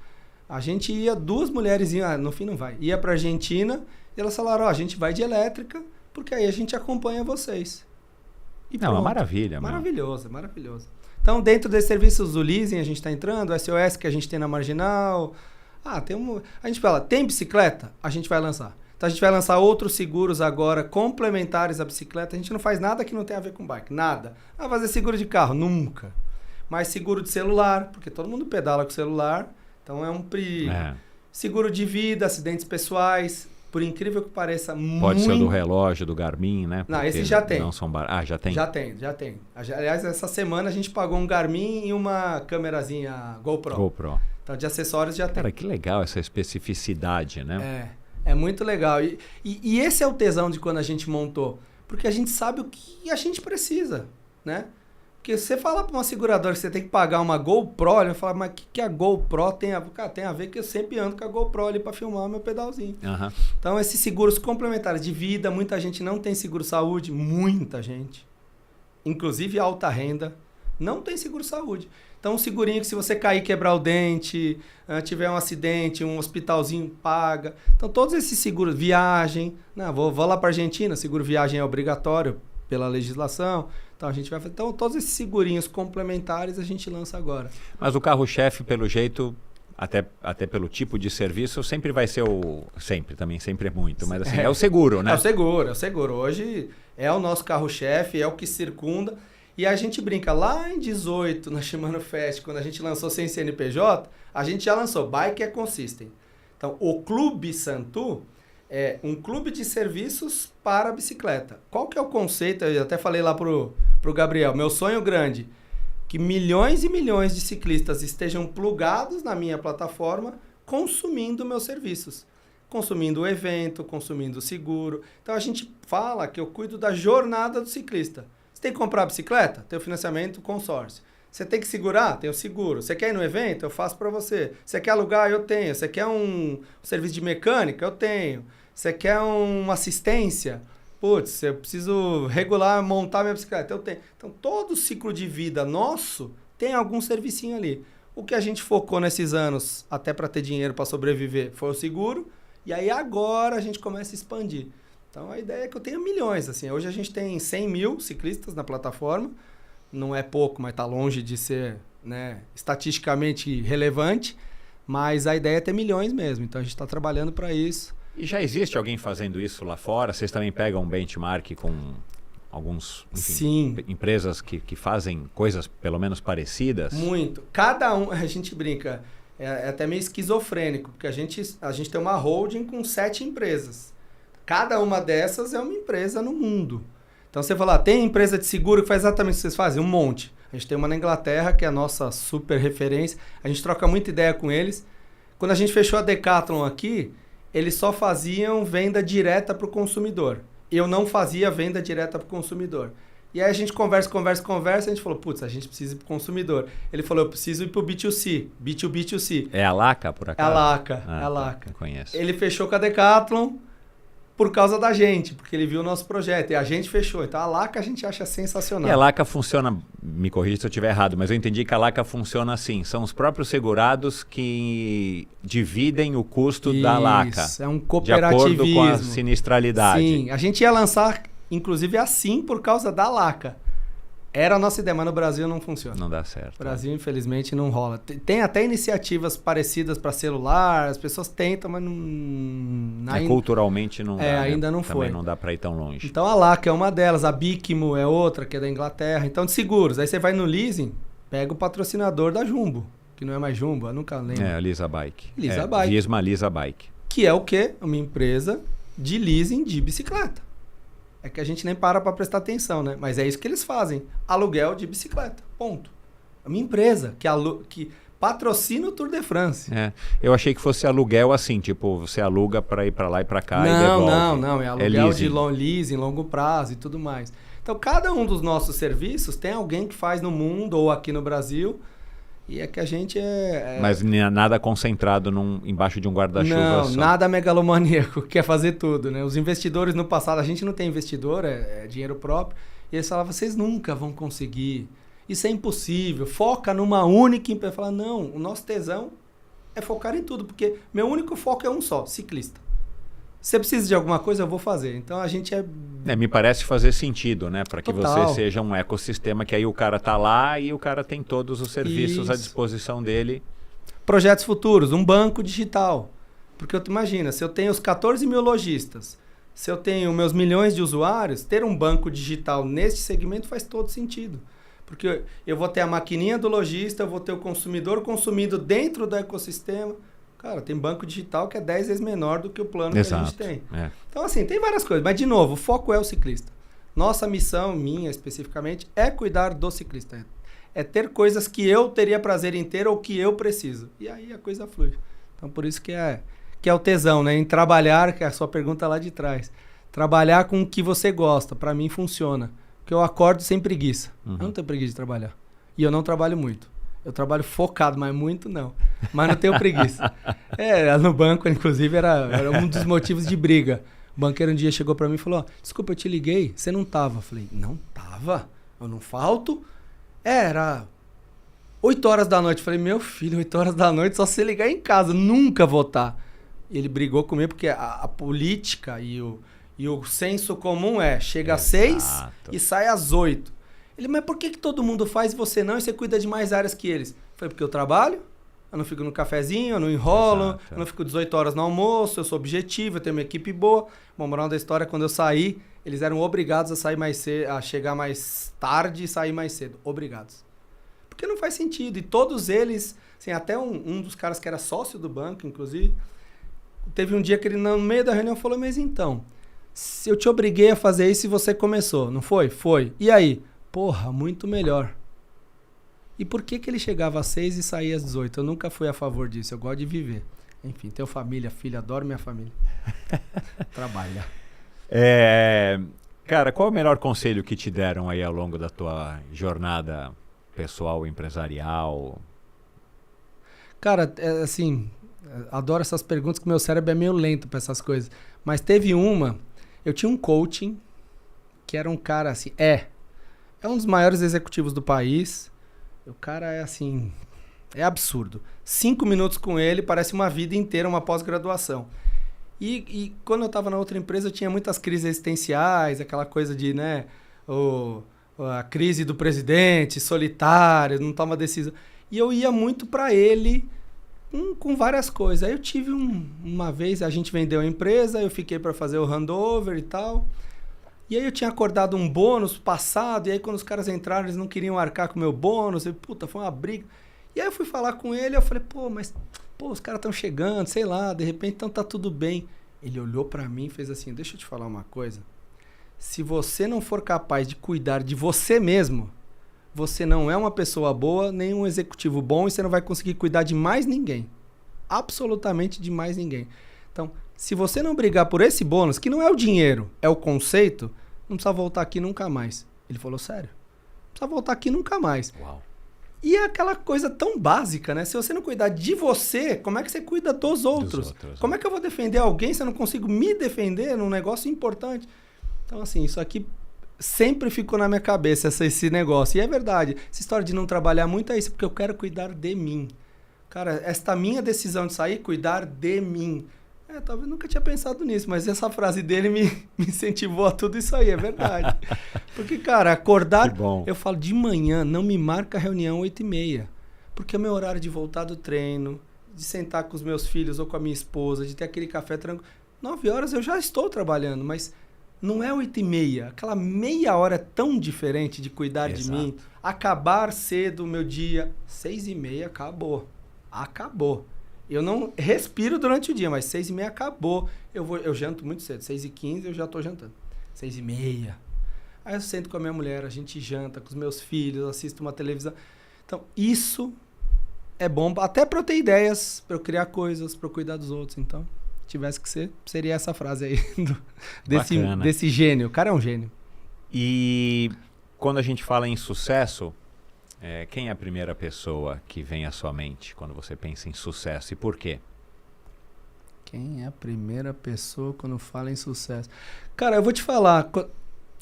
a gente ia, 2 mulheres iam, no fim não vai, ia pra Argentina e elas falaram, a gente vai de elétrica porque aí a gente acompanha vocês. E não, é uma maravilha. Maravilhoso, maravilhoso. Então, dentro desses serviços do leasing, a gente está entrando, o SOS que a gente tem na Marginal. A gente fala, tem bicicleta? A gente vai lançar. Então a gente vai lançar outros seguros agora, complementares à bicicleta. A gente não faz nada que não tenha a ver com bike, nada. Fazer seguro de carro? Nunca. Mas seguro de celular, porque todo mundo pedala com celular, então é um perigo. Seguro de vida, acidentes pessoais, por incrível que pareça, Pode ser do relógio, do Garmin, né? Não, esse já tem. Não são já tem? Já tem. Aliás, essa semana a gente pagou um Garmin e uma câmerazinha GoPro. Então de acessórios já tem. Cara, que legal essa especificidade, né? É muito legal. E esse é o tesão de quando a gente montou. Porque a gente sabe o que a gente precisa, né? Porque você fala para uma seguradora que você tem que pagar uma GoPro, ele fala, mas o que a GoPro tem a ver? Cara, tem a ver que eu sempre ando com a GoPro ali para filmar o meu pedalzinho. Então, esses seguros complementares de vida, muita gente não tem seguro-saúde, muita gente. Inclusive alta renda, não tem seguro-saúde. Então, um segurinho que se você cair, quebrar o dente, tiver um acidente, um hospitalzinho paga. Então, todos esses seguros, viagem, vou lá para a Argentina, seguro viagem é obrigatório pela legislação. Então, a gente vai fazer. Então, todos esses segurinhos complementares a gente lança agora. Mas o carro-chefe, pelo jeito, até pelo tipo de serviço, sempre vai ser o... Sempre é muito, mas assim, é o seguro, né? É o seguro. Hoje é o nosso carro-chefe, é o que circunda. E a gente brinca, lá em 18, na Shimano Fest, quando a gente lançou sem CNPJ, a gente já lançou Bike Ecosystem. Então, o Clube Santu é um clube de serviços para a bicicleta. Qual que é o conceito? Eu até falei lá pro Gabriel, meu sonho grande, que milhões e milhões de ciclistas estejam plugados na minha plataforma, consumindo meus serviços. Consumindo o evento, consumindo o seguro. Então, a gente fala que eu cuido da jornada do ciclista. Você tem que comprar a bicicleta? Tem o financiamento consórcio. Você tem que segurar? Tem o seguro. Você quer ir no evento? Eu faço para você. Você quer alugar? Eu tenho. Você quer um serviço de mecânica? Eu tenho. Você quer uma assistência? Putz, eu preciso regular, montar minha bicicleta? Eu tenho. Então, todo o ciclo de vida nosso tem algum servicinho ali. O que a gente focou nesses anos, até para ter dinheiro para sobreviver, foi o seguro. E aí agora a gente começa a expandir. Então, a ideia é que eu tenha milhões. Assim. Hoje a gente tem 100 mil ciclistas na plataforma. Não é pouco, mas está longe de ser, né, estatisticamente relevante. Mas a ideia é ter milhões mesmo, então a gente está trabalhando para isso. E já existe alguém fazendo isso lá fora? Vocês também pegam um benchmark com alguns, enfim, empresas que fazem coisas pelo menos parecidas? Muito. Cada um, a gente brinca, é até meio esquizofrênico, porque a gente tem uma holding com 7 empresas. Cada uma dessas é uma empresa no mundo. Então você fala, tem empresa de seguro que faz exatamente o que vocês fazem? Um monte. A gente tem uma na Inglaterra, que é a nossa super referência. A gente troca muita ideia com eles. Quando a gente fechou a Decathlon aqui, eles só faziam venda direta para o consumidor. Eu não fazia venda direta para o consumidor. E aí a gente conversa, a gente falou, putz, a gente precisa ir para o consumidor. Ele falou, eu preciso ir para o B2C, B2B2C. É a Laca, por acaso? É a Laca. Eu conheço. Ele fechou com a Decathlon por causa da gente, porque ele viu o nosso projeto. E a gente fechou. Então a Laca a gente acha sensacional. E a Laca funciona, me corrija se eu estiver errado, mas eu entendi que a Laca funciona assim. São os próprios segurados que dividem o custo da Laca. Isso, é um cooperativismo. De acordo com a sinistralidade. Sim, a gente ia lançar, inclusive, assim por causa da Laca. Era a nossa ideia, mas no Brasil não funciona. Não dá certo. No Brasil, infelizmente, não rola. Tem até iniciativas parecidas para celular, as pessoas tentam, mas não... culturalmente não dá. Ainda não foi. Também não dá para ir tão longe. Então a Laca é uma delas, a Bicmo é outra, que é da Inglaterra. Então de seguros. Aí você vai no leasing, pega o patrocinador da Jumbo, que não é mais Jumbo, eu nunca lembro. É, a Lisa Bike. Bike. Visma Lisa Bike. Que é o quê? Uma empresa de leasing de bicicleta. É que a gente nem para prestar atenção, né? Mas é isso que eles fazem. Aluguel de bicicleta. Ponto. É uma empresa que patrocina o Tour de France. É. Eu achei que fosse aluguel assim, tipo, você aluga para ir para lá e para cá e devolve. Não. É aluguel de leasing, longo prazo e tudo mais. Então, cada um dos nossos serviços tem alguém que faz no mundo ou aqui no Brasil. E é que a gente Mas nada concentrado embaixo de um guarda-chuva só. Não, nada megalomaníaco, quer fazer tudo, né? Os investidores no passado, a gente não tem investidor, é dinheiro próprio. E eles falavam, vocês nunca vão conseguir. Isso é impossível. Foca numa única empresa. Fala, não, o nosso tesão é focar em tudo, porque meu único foco é um só, ciclista. Se você precisa de alguma coisa, eu vou fazer. Então a gente me parece fazer sentido, né? Para que Total. você seja um ecossistema que aí o cara tá lá e o cara tem todos os serviços à disposição dele. Projetos futuros, um banco digital. Porque imagina, se eu tenho os 14 mil lojistas, se eu tenho meus milhões de usuários, ter um banco digital nesse segmento faz todo sentido. Porque eu vou ter a maquininha do lojista, eu vou ter o consumidor consumido dentro do ecossistema. Cara, tem banco digital que é 10 vezes menor do que o plano que a gente tem. É. Então, assim, tem várias coisas. Mas, de novo, o foco é o ciclista. Nossa missão, minha especificamente, é cuidar do ciclista. É ter coisas que eu teria prazer em ter ou que eu preciso. E aí a coisa flui. Então, por isso que é o tesão, né? Em trabalhar, que é a sua pergunta lá de trás. Trabalhar com o que você gosta. Para mim, funciona. Porque eu acordo sem preguiça. Eu não tenho preguiça de trabalhar. E eu não trabalho muito. Eu trabalho focado, mas muito não. Mas não tenho preguiça. No banco, inclusive, era um dos motivos de briga. O banqueiro um dia chegou pra mim e falou, desculpa, eu te liguei, você não tava. Eu falei, não tava? Eu não falto? Era 8 horas da noite. Eu falei, meu filho, 8 horas da noite só se você ligar em casa, nunca vou estar. E ele brigou comigo porque a política e o senso comum chega às 6 e sai às 8. Ele, mas por que todo mundo faz e você não? E você cuida de mais áreas que eles? Eu falei, porque eu trabalho, eu não fico no cafezinho, eu não enrolo, eu não fico 18 horas no almoço, eu sou objetivo, eu tenho uma equipe boa. Bom, moral da história, quando eu saí, eles eram obrigados a sair mais cedo, a chegar mais tarde e sair mais cedo. Obrigados. Porque não faz sentido. E todos eles, assim, até um dos caras que era sócio do banco, inclusive, teve um dia que ele, no meio da reunião, falou, mas então, se eu te obriguei a fazer isso e você começou, não foi? Foi. E aí? Porra, muito melhor. E por que ele chegava às 6 e saía às 18? Eu nunca fui a favor disso, eu gosto de viver. Enfim, tenho família, filha, adoro minha família. Trabalha. Cara, qual é o melhor conselho que te deram aí ao longo da tua jornada pessoal, empresarial? Cara, assim, adoro essas perguntas, que meu cérebro é meio lento para essas coisas. Mas teve eu tinha um coaching, que era um cara assim, é um dos maiores executivos do país. O cara é assim, é absurdo. 5 minutos com ele parece uma vida inteira, uma pós-graduação. E quando eu estava na outra empresa, eu tinha muitas crises existenciais, aquela coisa de, né, a crise do presidente, solitário, não toma decisão. E eu ia muito para ele com várias coisas. Aí eu tive uma vez, a gente vendeu a empresa, eu fiquei para fazer o handover e tal. E aí eu tinha acordado um bônus passado, e aí quando os caras entraram, eles não queriam arcar com o meu bônus, e puta, foi uma briga. E aí eu fui falar com ele, eu falei, os caras estão chegando, sei lá, de repente então tá tudo bem. Ele olhou para mim e fez assim, deixa eu te falar uma coisa. Se você não for capaz de cuidar de você mesmo, você não é uma pessoa boa, nem um executivo bom, e você não vai conseguir cuidar de mais ninguém. Absolutamente de mais ninguém. Então, se você não brigar por esse bônus, que não é o dinheiro, é o conceito, não precisa voltar aqui nunca mais. Ele falou, sério? Não precisa voltar aqui nunca mais. Uau. E é aquela coisa tão básica, né? Se você não cuidar de você, como é que você cuida dos outros? Como é que eu vou defender alguém se eu não consigo me defender num negócio importante? Então, assim, isso aqui sempre ficou na minha cabeça, esse negócio. E é verdade. Essa história de não trabalhar muito é isso, porque eu quero cuidar de mim. Cara, esta minha decisão de sair, cuidar de mim. Talvez nunca tinha pensado nisso, mas essa frase dele me incentivou a tudo isso aí, é verdade. Porque, cara, acordar... Eu falo, de manhã, não me marca reunião 8h30. Porque é o meu horário de voltar do treino, de sentar com os meus filhos ou com a minha esposa, de ter aquele café tranquilo. 9 horas eu já estou trabalhando, mas não é 8h30. Aquela meia hora é tão diferente de cuidar de mim. Acabar cedo o meu dia, 6h30, acabou. Acabou. Eu não respiro durante o dia, mas 6h30 acabou. Eu janto muito cedo. 6h15 eu já estou jantando. 6h30. Aí eu sento com a minha mulher, a gente janta com os meus filhos, assisto uma televisão. Então, isso é bom até para eu ter ideias, para eu criar coisas, para eu cuidar dos outros. Então, tivesse que ser, seria essa frase aí desse gênio. O cara é um gênio. E quando a gente fala em sucesso... quem é a primeira pessoa que vem à sua mente quando você pensa em sucesso e por quê? Quem é a primeira pessoa quando fala em sucesso? Cara, eu vou te falar.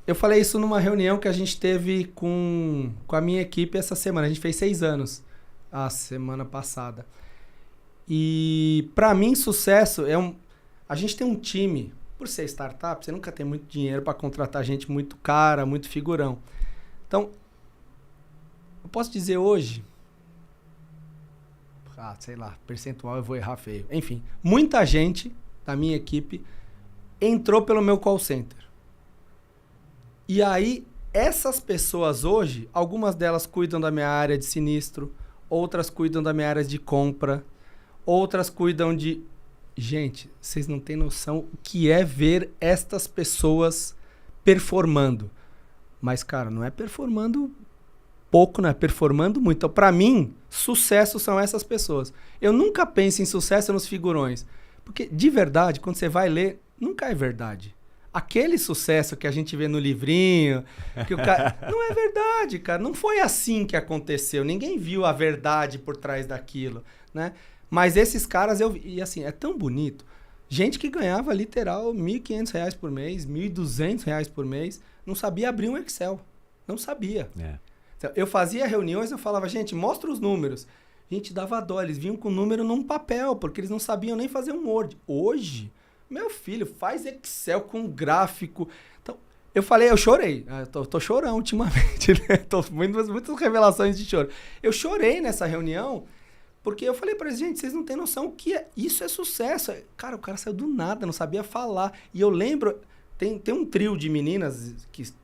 Eu falei isso numa reunião que a gente teve com a minha equipe essa semana. A gente fez 6 anos a semana passada. E pra mim, sucesso a gente tem um time. Por ser startup, você nunca tem muito dinheiro para contratar gente muito cara, muito figurão. Então, eu posso dizer hoje, sei lá, percentual eu vou errar feio. Enfim, muita gente da minha equipe entrou pelo meu call center. E aí, essas pessoas hoje, algumas delas cuidam da minha área de sinistro, outras cuidam da minha área de compra, outras cuidam de... Gente, vocês não têm noção o que é ver estas pessoas performando. Mas, cara, não é performando... pouco, né? Performando muito. Então, pra mim, sucesso são essas pessoas. Eu nunca penso em sucesso nos figurões. Porque, de verdade, quando você vai ler, nunca é verdade. Aquele sucesso que a gente vê no livrinho, que o cara... não é verdade, cara. Não foi assim que aconteceu. Ninguém viu a verdade por trás daquilo, né? Mas esses caras, e assim, é tão bonito. Gente que ganhava, literal, R$1.500 por mês, R$1.200 por mês, não sabia abrir um Excel. Não sabia. Eu fazia reuniões, eu falava, gente, mostra os números. A gente dava dó, eles vinham com o número num papel, porque eles não sabiam nem fazer um Word. Hoje, meu filho, faz Excel com gráfico. Então, eu falei, eu chorei. Tô chorando ultimamente, né? Tô muitas revelações de choro. Eu chorei nessa reunião, porque eu falei pra eles, gente, vocês não têm noção o que é. Isso é sucesso. Cara, o cara saiu do nada, não sabia falar. E eu lembro, tem um trio de meninas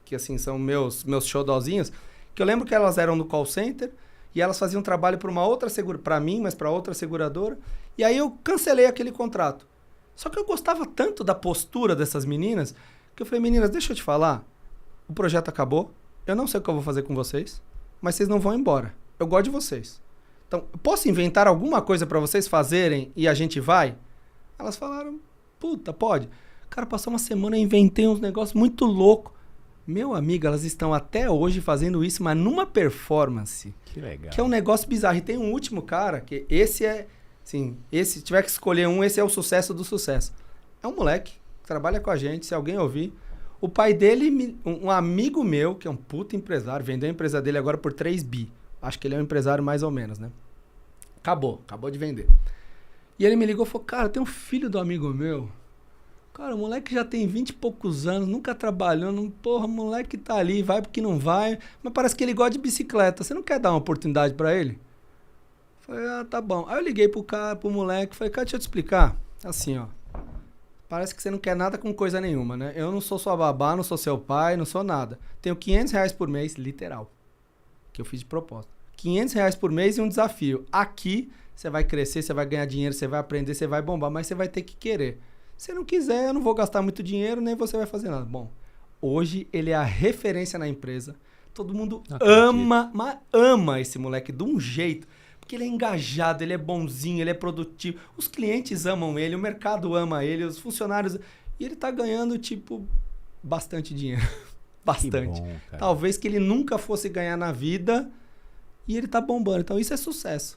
que assim, são meus xodózinhos, que eu lembro que elas eram no call center e elas faziam trabalho para uma outra seguradora, para mim, mas para outra seguradora. E aí eu cancelei aquele contrato. Só que eu gostava tanto da postura dessas meninas que eu falei, meninas, deixa eu te falar, o projeto acabou, eu não sei o que eu vou fazer com vocês, mas vocês não vão embora. Eu gosto de vocês. Então, eu posso inventar alguma coisa para vocês fazerem e a gente vai? Elas falaram, puta, pode. Cara, passou uma semana, eu inventei uns negócios muito loucos. Meu amigo, elas estão até hoje fazendo isso, mas numa performance. Que legal. Que é um negócio bizarro. E tem um último cara, que esse é... Assim, se tiver que escolher um, esse é o sucesso do sucesso. É um moleque que trabalha com a gente, se alguém ouvir. O pai dele, um amigo meu, que é um puta empresário, vendeu a empresa dele agora por 3 bi. Acho que ele é um empresário mais ou menos, né? Acabou de vender. E ele me ligou e falou, cara, tem um filho do amigo meu... Cara, o moleque já tem 20 e poucos anos, nunca trabalhando. Porra, o moleque tá ali, vai porque não vai. Mas parece que ele gosta de bicicleta. Você não quer dar uma oportunidade pra ele? Falei, tá bom. Aí eu liguei pro moleque, falei, cara, deixa eu te explicar. Assim, ó. Parece que você não quer nada com coisa nenhuma, né? Eu não sou sua babá, não sou seu pai, não sou nada. Tenho R$500 por mês, literal, que eu fiz de propósito. R$500 por mês e um desafio. Aqui, você vai crescer, você vai ganhar dinheiro, você vai aprender, você vai bombar, mas você vai ter que querer. Se não quiser, eu não vou gastar muito dinheiro, nem você vai fazer nada. Bom, hoje ele é a referência na empresa. Todo mundo ama esse moleque de um jeito. Porque ele é engajado, ele é bonzinho, ele é produtivo. Os clientes amam ele, o mercado ama ele, os funcionários... E ele tá ganhando, tipo, bastante dinheiro. Bastante. Que bom, cara. Talvez que ele nunca fosse ganhar na vida e ele tá bombando. Então isso é sucesso.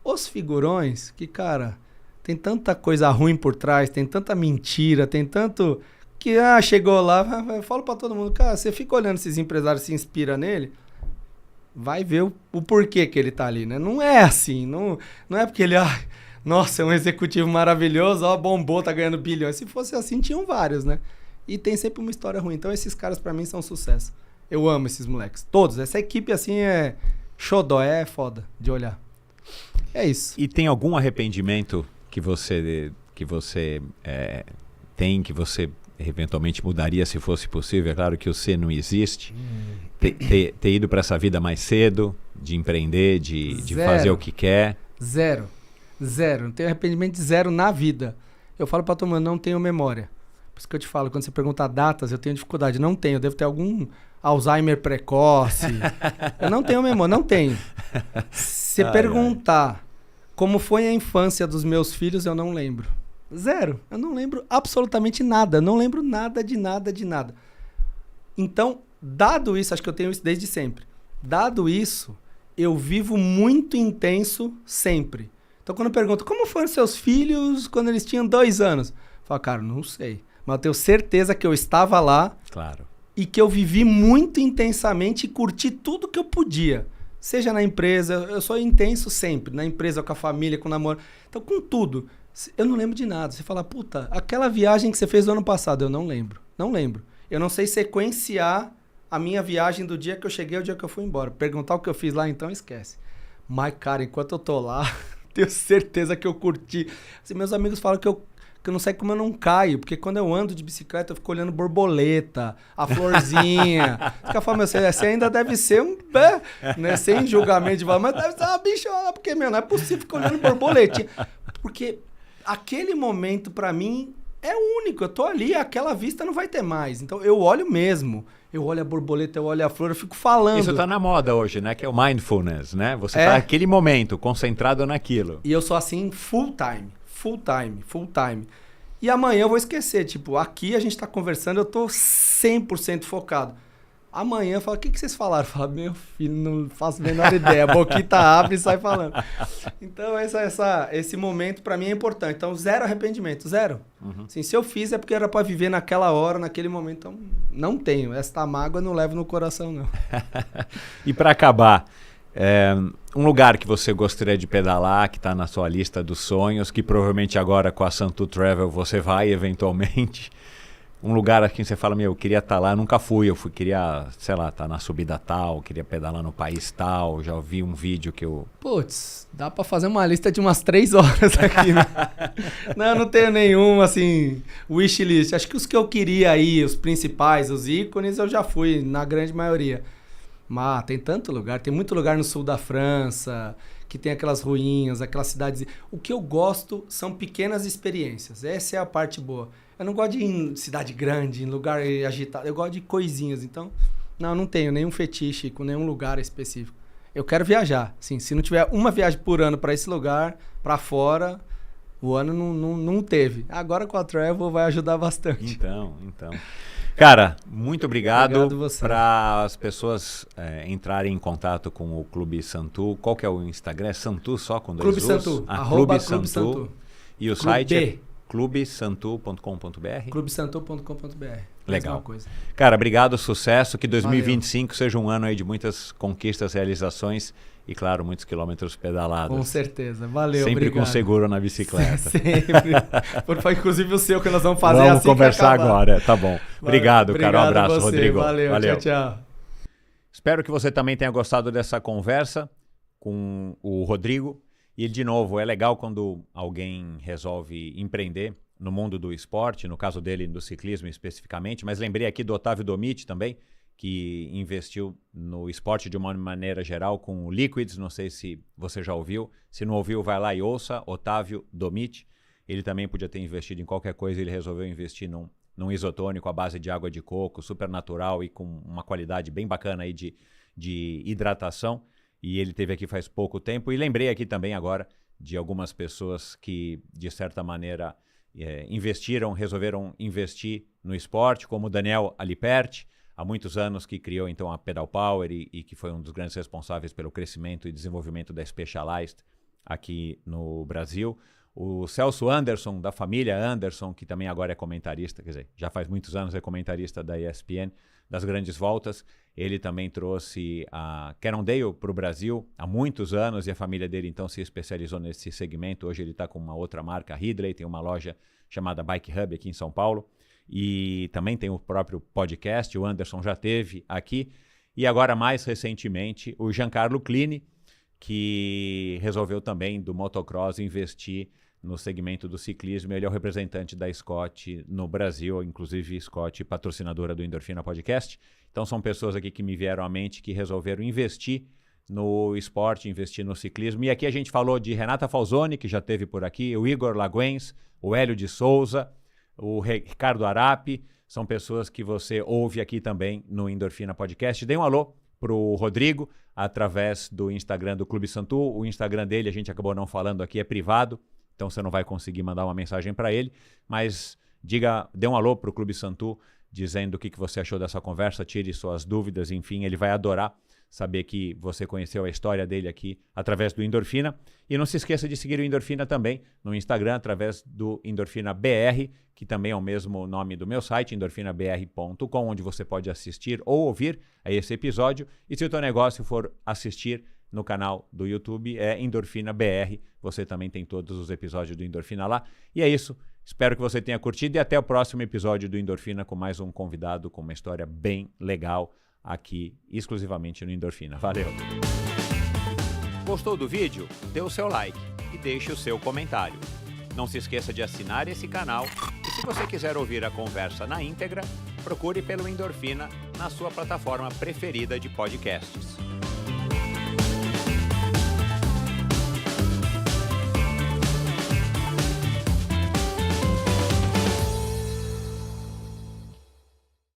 Os figurões, que, cara, tem tanta coisa ruim por trás, tem tanta mentira, tem tanto... Que, chegou lá, eu falo pra todo mundo, cara, você fica olhando esses empresários, se inspira nele... Vai ver o porquê que ele tá ali, né? Não é assim, não é porque ele, nossa, é um executivo maravilhoso, bombou, tá ganhando bilhões. Se fosse assim, tinham vários, né? E tem sempre uma história ruim. Então esses caras pra mim são sucesso. Eu amo esses moleques, todos. Essa equipe assim é xodó, é foda de olhar. É isso. E tem algum arrependimento que você tem, que você eventualmente mudaria se fosse possível? É claro que o C não existe. Ter ido para essa vida mais cedo, de empreender, de fazer o que quer. Zero. Não tenho arrependimento zero na vida. Eu falo pra todo mundo, não tenho memória. Por isso que eu te falo, quando você pergunta datas, eu tenho dificuldade. Não tenho, eu devo ter algum Alzheimer precoce. Eu não tenho memória, não tenho. Se perguntar como foi a infância dos meus filhos, eu não lembro. Zero. Eu não lembro absolutamente nada. Não lembro nada de nada. Então, dado isso, acho que eu tenho isso desde sempre. Dado isso, eu vivo muito intenso sempre. Então, quando eu pergunto, como foram seus filhos quando eles tinham 2 anos? Eu falo, cara, não sei. Mas eu tenho certeza que eu estava lá. Claro. E que eu vivi muito intensamente e curti tudo que eu podia. Seja na empresa, eu sou intenso sempre. Na empresa, com a família, com o namoro. Então, com tudo. Eu não lembro de nada. Você fala, puta, aquela viagem que você fez no ano passado, eu não lembro. Não lembro. Eu não sei sequenciar a minha viagem do dia que eu cheguei ao dia que eu fui embora. Perguntar o que eu fiz lá, então esquece. Mas, cara, enquanto eu tô lá, tenho certeza que eu curti. Assim, meus amigos falam que eu não sei como eu não caio, porque quando eu ando de bicicleta, eu fico olhando borboleta, a florzinha. Fica falando, você ainda deve ser um... Né, sem julgamento de valor, mas deve ser uma bichona, porque, não é possível ficar olhando borboletinha. Porque aquele momento, pra mim, é único. Eu tô ali, aquela vista não vai ter mais. Então, eu olho mesmo. Eu olho a borboleta, eu olho a flor, eu fico falando. Isso tá na moda hoje, né? Que é o mindfulness, né? Você tá naquele momento, concentrado naquilo. E eu sou assim, full time. E amanhã eu vou esquecer. Tipo, aqui a gente tá conversando, eu tô 100% focado. Amanhã eu falo, o que vocês falaram? Eu falo, meu filho, não faço a menor ideia. A boquita abre e sai falando. Então, esse momento pra mim é importante. Então, zero arrependimento, zero. Uhum. Assim, se eu fiz é porque era pra viver naquela hora, naquele momento. Então, não tenho. Esta mágoa eu não levo no coração, não. E pra acabar, um lugar que você gostaria de pedalar, que tá na sua lista dos sonhos, que provavelmente agora com a Santu Travel você vai eventualmente... Um lugar aqui que você fala, eu queria estar lá, eu nunca fui, queria, sei lá, estar na subida tal, queria pedalar no país tal, já vi um vídeo que eu... Putz, dá pra fazer uma lista de umas 3 horas aqui, né? não tenho nenhum, assim, wishlist. Acho que os que eu queria aí, os principais, os ícones, eu já fui, na grande maioria. Mas tem tanto lugar, tem muito lugar no sul da França, que tem aquelas ruínas, aquelas cidades... O que eu gosto são pequenas experiências, essa é a parte boa. Eu não gosto de ir em cidade grande, em lugar agitado. Eu gosto de coisinhas. Então, não tenho nenhum fetiche com nenhum lugar específico. Eu quero viajar. Sim, se não tiver uma viagem por ano para esse lugar, para fora, o ano não teve. Agora com a Travel vai ajudar bastante. Então. Cara, muito obrigado você. Para as pessoas entrarem em contato com o Clube Santu. Qual que é o Instagram? É Santu só com 2 Clube U's? Santu. Clube Santu. E o Clube site B. é clubesantu.com.br. clubesantu.com.br. Legal. Coisa. Cara, obrigado, sucesso. Que 2025 seja um ano aí de muitas conquistas, realizações e, claro, muitos quilômetros pedalados. Com certeza. Valeu, sempre obrigado. Com seguro na bicicleta. Sempre. Inclusive o seu que nós vamos fazer vamos assim conversar que acabar. agora. Tá bom. Obrigado, cara. Um abraço, Rodrigo. Valeu. Tchau. Espero que você também tenha gostado dessa conversa com o Rodrigo. E, de novo, é legal quando alguém resolve empreender no mundo do esporte, no caso dele, do ciclismo especificamente, mas lembrei aqui do Otávio Domit também, que investiu no esporte de uma maneira geral com o Liquids, não sei se você já ouviu. Se não ouviu, vai lá e ouça, Otávio Domit. Ele também podia ter investido em qualquer coisa, ele resolveu investir num isotônico à base de água de coco, super natural e com uma qualidade bem bacana aí de hidratação. E ele teve aqui faz pouco tempo. E lembrei aqui também agora de algumas pessoas que, de certa maneira, resolveram investir no esporte, como o Daniel Aliperti, há muitos anos que criou então a Pedal Power e que foi um dos grandes responsáveis pelo crescimento e desenvolvimento da Specialized aqui no Brasil. O Celso Anderson, da família Anderson, que também agora é comentarista, quer dizer, já faz muitos anos é comentarista da ESPN, das grandes voltas. Ele também trouxe a Cannondale para o Brasil há muitos anos e a família dele então se especializou nesse segmento. Hoje ele está com uma outra marca, Ridley, tem uma loja chamada Bike Hub aqui em São Paulo e também tem o próprio podcast. O Anderson já teve aqui e agora mais recentemente o Giancarlo Clini, que resolveu também do motocross investir no segmento do ciclismo. Ele é o representante da Scott no Brasil, inclusive Scott patrocinadora do Endorfina Podcast. Então são pessoas aqui que me vieram à mente que resolveram investir no esporte, investir no ciclismo. E aqui a gente falou de Renata Falzoni, que já esteve por aqui, o Igor Laguens, o Hélio de Souza, o Ricardo Arapi. São pessoas que você ouve aqui também no Endorfina Podcast. Dê um alô pro Rodrigo através do Instagram do Clube Santu. O Instagram dele, a gente acabou não falando aqui, é privado, então você não vai conseguir mandar uma mensagem para ele, mas dê um alô pro Clube Santu, dizendo o que você achou dessa conversa, tire suas dúvidas, enfim, ele vai adorar saber que você conheceu a história dele aqui através do Endorfina. E não se esqueça de seguir o Endorfina também no Instagram, através do Endorfina BR, que também é o mesmo nome do meu site, endorfinabr.com, onde você pode assistir ou ouvir a esse episódio. E se o teu negócio for assistir no canal do YouTube, é Endorfina BR. Você também tem todos os episódios do Endorfina lá. E é isso. Espero que você tenha curtido e até o próximo episódio do Endorfina com mais um convidado com uma história bem legal aqui exclusivamente no Endorfina. Valeu! Gostou do vídeo? Dê o seu like e deixe o seu comentário. Não se esqueça de assinar esse canal e se você quiser ouvir a conversa na íntegra, procure pelo Endorfina na sua plataforma preferida de podcasts.